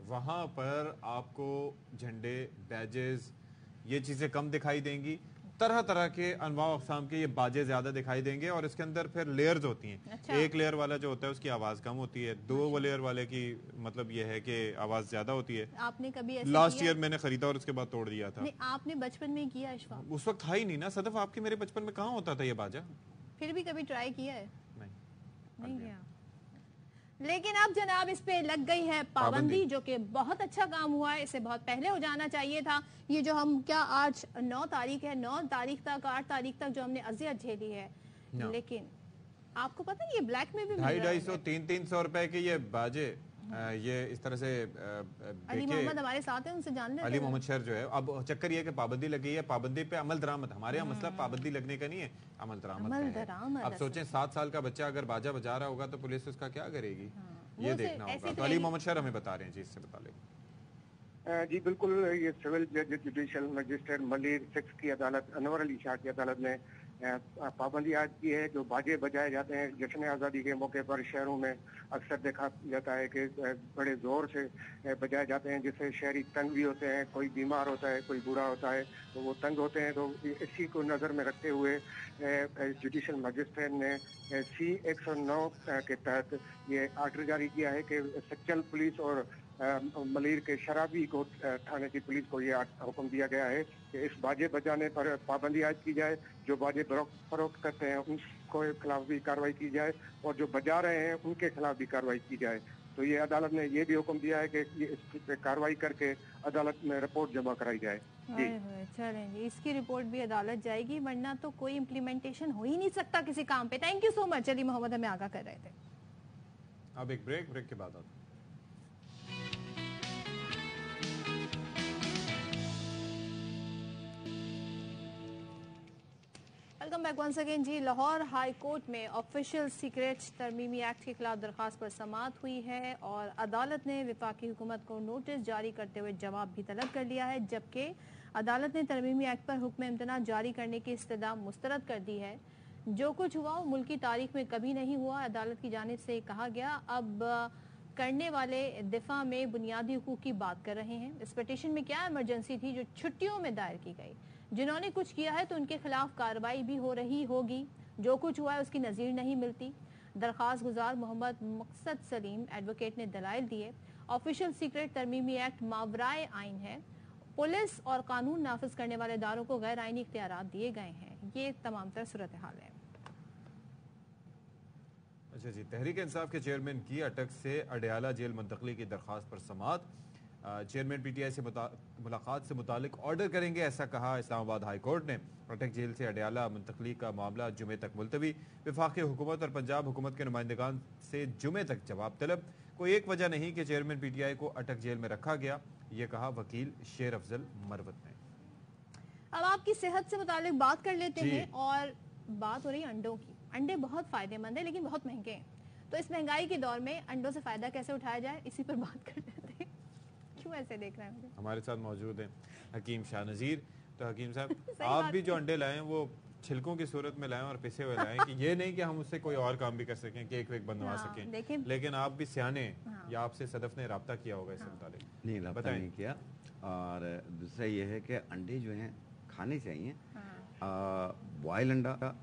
वहां पर आपको झंडे, बैजेस, ये चीजें कम दिखाई देंगी, तरह तरह के अनवाह अक़साम के ये बाजे ज्यादा दिखाई देंगे, और इसके अंदर फिर लेयर्स होती हैं। अच्छा। एक लेयर वाला जो होता है उसकी आवाज कम होती है, दो लेयर वाले की मतलब ये है कि आवाज ज्यादा होती है। आपने कभी लास्ट ईयर मैंने खरीदा और उसके बाद तोड़ दिया था। नहीं, आपने बचपन में किया इशफा? उस वक्त था ही नहीं ना सदफ, आपके मेरे बचपन में कहाँ होता था ये बाजा। फिर भी कभी ट्राई किया है? नहीं किया। लेकिन अब जनाब इस पे लग गई है पाबंदी, जो कि बहुत अच्छा काम हुआ है, इसे बहुत पहले हो जाना चाहिए था। ये जो हम क्या आज 9 तारीख है, 9 तारीख तक 8 तारीख तक जो हमने अजियत झेली है, लेकिन आपको पता है ये ब्लैक में भी 250-300 रुपए के ये बाजे, ये इस तरह से अली मोहम्मद हमारे साथ हैं, उनसे जान लेते हैं। अली मोहम्मद शहर जो है, अब चक्कर ये है कि पाबंदी लगी है, पाबंदी पे अमल दरामद। हमारे यहाँ मसला पाबंदी लगने का नहीं है, अमल दरामद का है। अब सोचें 7 साल का बच्चा अगर बाजा बजा रहा होगा तो पुलिस उसका क्या करेगी, ये देखना होगा। तो अली मोहम्मद शहर हमें बता रहे हैं जी, इससे बता लें। जी बिल्कुल, ये सिविल जज जुडिशल मजिस्ट्रेट मलिर 6 की अदालत, अनवर अली शाह की अदालत ने पाबंदी आज की है। जो बाजे बजाए जाते हैं जश्न आज़ादी के मौके पर शहरों में अक्सर देखा जाता है कि बड़े ज़ोर से बजाए जाते हैं, जिससे शहरी तंग भी होते हैं, कोई बीमार होता है, कोई बूढ़ा होता है, तो वो तंग होते हैं। तो इसी को नज़र में रखते हुए जुडिशल मजिस्ट्रेट ने C 109 के तहत ये आर्डर जारी किया है कि सच्चल पुलिस और मलिर के शराबी को थाने की पुलिस को ये हुक्म दिया गया है कि इस बाजे बजाने पर पाबंदी आयद की जाए। जो बाजे फरोख्त करते हैं उनको खिलाफ भी कार्रवाई की जाए, और जो बजा रहे हैं उनके खिलाफ भी कार्रवाई की जाए। तो ये अदालत ने ये भी हुक्म दिया है कि इस पे कार्रवाई करके अदालत में रिपोर्ट जमा कराई जाए। चलें जी, इसकी रिपोर्ट भी अदालत जाएगी, वरना तो कोई इम्प्लीमेंटेशन हो ही नहीं सकता किसी काम पे। Thank you so much Ali Mohammad, हमें आगाह कर रहे थे। अब एक ब्रेक के बाद आते हैं। वेलकम बैक वंस अगेन जी। लाहौर हाई कोर्ट में ऑफिशियल सीक्रेट तरमीमी एक्ट के खिलाफ दरखास्त पर समाअत हुई है, और अदालत ने वफाकी हुकूमत को नोटिस जारी करते हुए जवाब भी तलब कर लिया है, जबकि अदालत ने तरमीमी एक्ट पर हुक्म इम्तना जारी करने की इस्तदा मुस्तरद कर दी है। जो कुछ हुआ वो मुल्क की तारीख में कभी नहीं हुआ, अदालत की जानिब से कहा गया। अब करने वाले दिफा में बुनियादी हुकूक की बात कर रहे हैं। इस पिटीशन में क्या इमरजेंसी थी जो छुट्टियों में दायर की गई? जिन्होंने कुछ किया है तो उनके खिलाफ कार्रवाई भी हो रही होगी, जो कुछ हुआ है उसकी नज़ीर नहीं मिलती। दरखास्त गुजार मोहम्मद मकसद सलीम एडवोकेट ने दलाइल दिए। ऑफिशियल सीक्रेट तरमीमी एक्ट मावराए आइन है, पुलिस और कानून नाफिज करने वाले इदारों को गैर आइनी इख्तियारात दिए गए हैं। ये तमाम तर सूरत हाल है। अच्छा जी, तहरीक इंसाफ के चेयरमैन की अटक से अडयाला जेल मुंतकली की दरखास्त पर समाअत। चेयरमैन पीटीआई से मुलाकात से मुतालिक ऑर्डर करेंगे, ऐसा कहा इस्लामाबाद हाई कोर्ट ने। अटक जेल से अडयाला मुंतकली का मामला जुमे तक मुलतवी। वफाकी हुकूमत और पंजाब हुकूमत के नुमाइंदगान से जुमे तक जवाब तलब। कोई एक वजह नहीं कि चेयरमैन पीटीआई को अटक जेल में रखा गया, ये कहा वकील शेर अफजल मरवत ने। अब आपकी सेहत से मुतालिक बात कर लेते हैं, और बात हो रही है अंडों की। अंडे बहुत फायदेमंद है लेकिन बहुत महंगे हैं, तो इस महंगाई के दौर में अंडों से फायदा कैसे उठाया जाए, इसी पर बात कर लेते हैं। क्यों ऐसे देख रहे हैं? हमारे साथ मौजूद हैं हकीम शाह नज़ीर। तो हकीम साहब, आप भी जो अंडे लाएं वो छिलकों की सूरत में लाएं और पिसे हुए लाएं, कि ये नहीं कि हम उससे कोई और काम भी कर सकें, केक वेक बनवा सकें, लेकिन आप भी सियाने, या आपसे सदफ ने राब्ता किया होगा इससे मुतालिक? नहीं, राब्ता नहीं किया। और दूसरा ये है कि अंडे जो हैं खाने चाहिए। बॉयल अंडा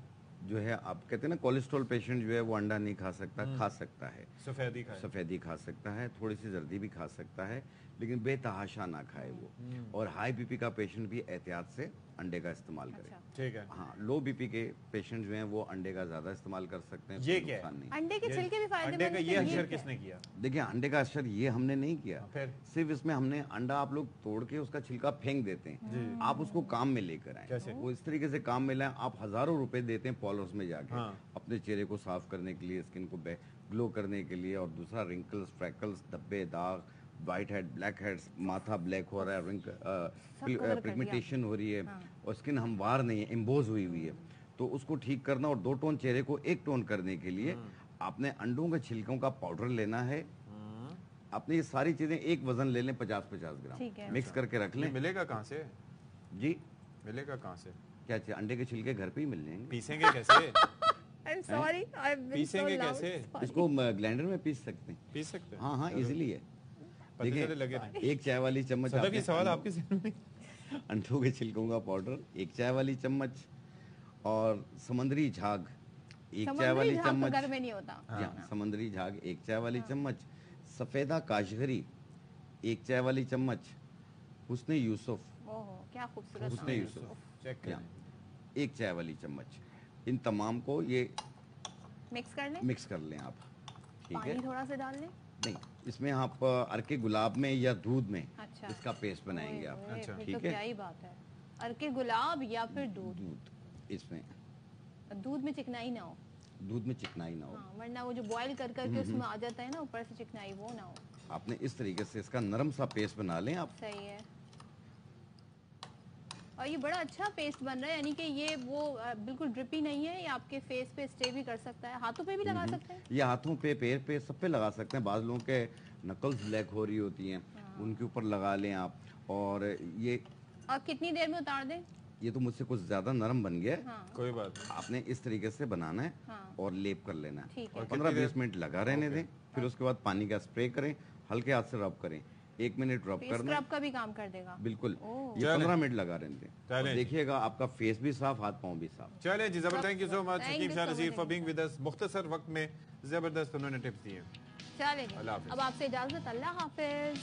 जो है, आप कहते हैं ना कोलेस्ट्रॉल पेशेंट जो है वो अंडा नहीं खा सकता, खा सकता है, सफ़ेदी खा सकता है, थोड़ी सी जर्दी भी खा सकता है, लेकिन बेतहाशा ना खाए वो। और हाई बीपी का पेशेंट भी एहतियात से अंडे का इस्तेमाल करे। ठीक है। हाँ, लो बीपी के पेशेंट जो हैं वो अंडे का ज्यादा इस्तेमाल कर सकते हैं। ये क्या है? अंडे के छिलके भी फायदेमंद हैं। ये असर किसने किया? देखिए, अंडे का असर ये हमने नहीं किया, सिर्फ इसमें हमने अंडा आप लोग तोड़ के उसका छिलका फेंक देते हैं, आप उसको काम में लेकर आए। वो इस तरीके से काम में लाए, आप हजारों रुपए देते हैं पॉलर्स में जाके अपने चेहरे को साफ करने के लिए, स्किन को ग्लो करने के लिए, और दूसरा रिंकल्स, फ्रैकल्स, धब्बे, दाग, वाइट हेड, ब्लैक हेड्स, माथा ब्लैक हो रहा है, रिंक पिगमेंटेशन हो रही है और स्किन हमवार नहीं है, एम्बोज हुई हुई है, तो उसको ठीक करना और 2 टोन चेहरे को 1 टोन करने के लिए आपने अंडों के छिलकों का पाउडर लेना है। आपने ये सारी चीजें एक वजन ले लें, 50-50 ग्राम मिक्स करके रख लें। मिलेगा कहाँ से जी? मिलेगा कहाँ से? क्या चाहिए? अंडे के छिलके घर पे ही मिल जाएंगे। पीसेंगे कैसे? I'm sorry, I've been पीसेंगे so loud. कैसे? इसको ग्राइंडर में पीस सकते हैं। पीस सकते हैं? हाँ हाँ, इजीली है। पता चले लगे नहीं। 1 चाय वाली चम्मच सदफ, ये सवाल आपके ज़हन में? अंडों के छिलकों का पाउडर 1 चाय वाली चम्मच और समंदरी झाग 1 चाय वाली चम्मच। घर में नहीं होता। समंदरी झाग 1 चाय वाली चम्मच, सफेदा काशगरी 1 चाय वाली चम्मच, हुस्ने यूसुफ, ओहो क्या खूबसूरत हुस्ने नाम है। यूसुफ चेक करें 1 चाय वाली चम्मच। इन तमाम को ये मिक्स कर लें, मिक्स कर लें आप, ठीक है? पानी थोड़ा सा डाल लें। नहीं, इसमें आप अर्के गुलाब में या दूध में अच्छा, इसका पेस्ट बनाएंगे आप, अच्छा, ठीक तो है? क्या ही बात है। अर्के गुलाब या फिर दूध? दूध, इसमें दूध में चिकनाई ना हो। दूध में चिकनाई ना हो। हाँ, वरना वो जो बॉईल कर करके उसमें आ जाता है ना ऊपर से चिकनाई, वो ना हो। आपने इस तरीके से इसका नरम सा पेस्ट बना लें आप। सही है। और ये बड़ा अच्छा पेस्ट बन रहा है, यानी कि ये वो बिल्कुल ड्रिपी नहीं है, ये आपके फेस पे स्टे भी कर सकता है, हाथों पे भी लगा सकते हैं। ये हाथों पे, पैर पे, सब पे लगा सकते हैं। बाज लोगों के नकल्स ब्लैक हो रही होती हैं, उनके ऊपर लगा लें आप। और ये और कितनी देर में उतार दें? ये तो मुझसे कुछ ज्यादा नरम बन गया है। हाँ। कोई बात नहीं। आपने इस तरीके से बनाना है हाँ। और लेप कर लेना है। ठीक है। 15-20 मिनट लगा रहने दें, फिर उसके बाद पानी का स्प्रे करें, हल्के हाथ से रब करें, 1 मिनट रब करना है। स्क्रब का भी काम कर देगा। बिल्कुल, ओह। ये 15 मिनट लगा रहने दें। चलें और देखिएगा आपका फेस भी साफ, हाथ पाँव भी साफ। चलें जी, जबरदस्त। Thank you so much Thank Hakim you Shah so Nazir much. For being with us. मुख्तसर वक्त में जबरदस्त उन्होंने टिप्स दिए। चलें, अल्लाह हाफिज़। अब आपसे इजाजत, अल्लाह हाफिज।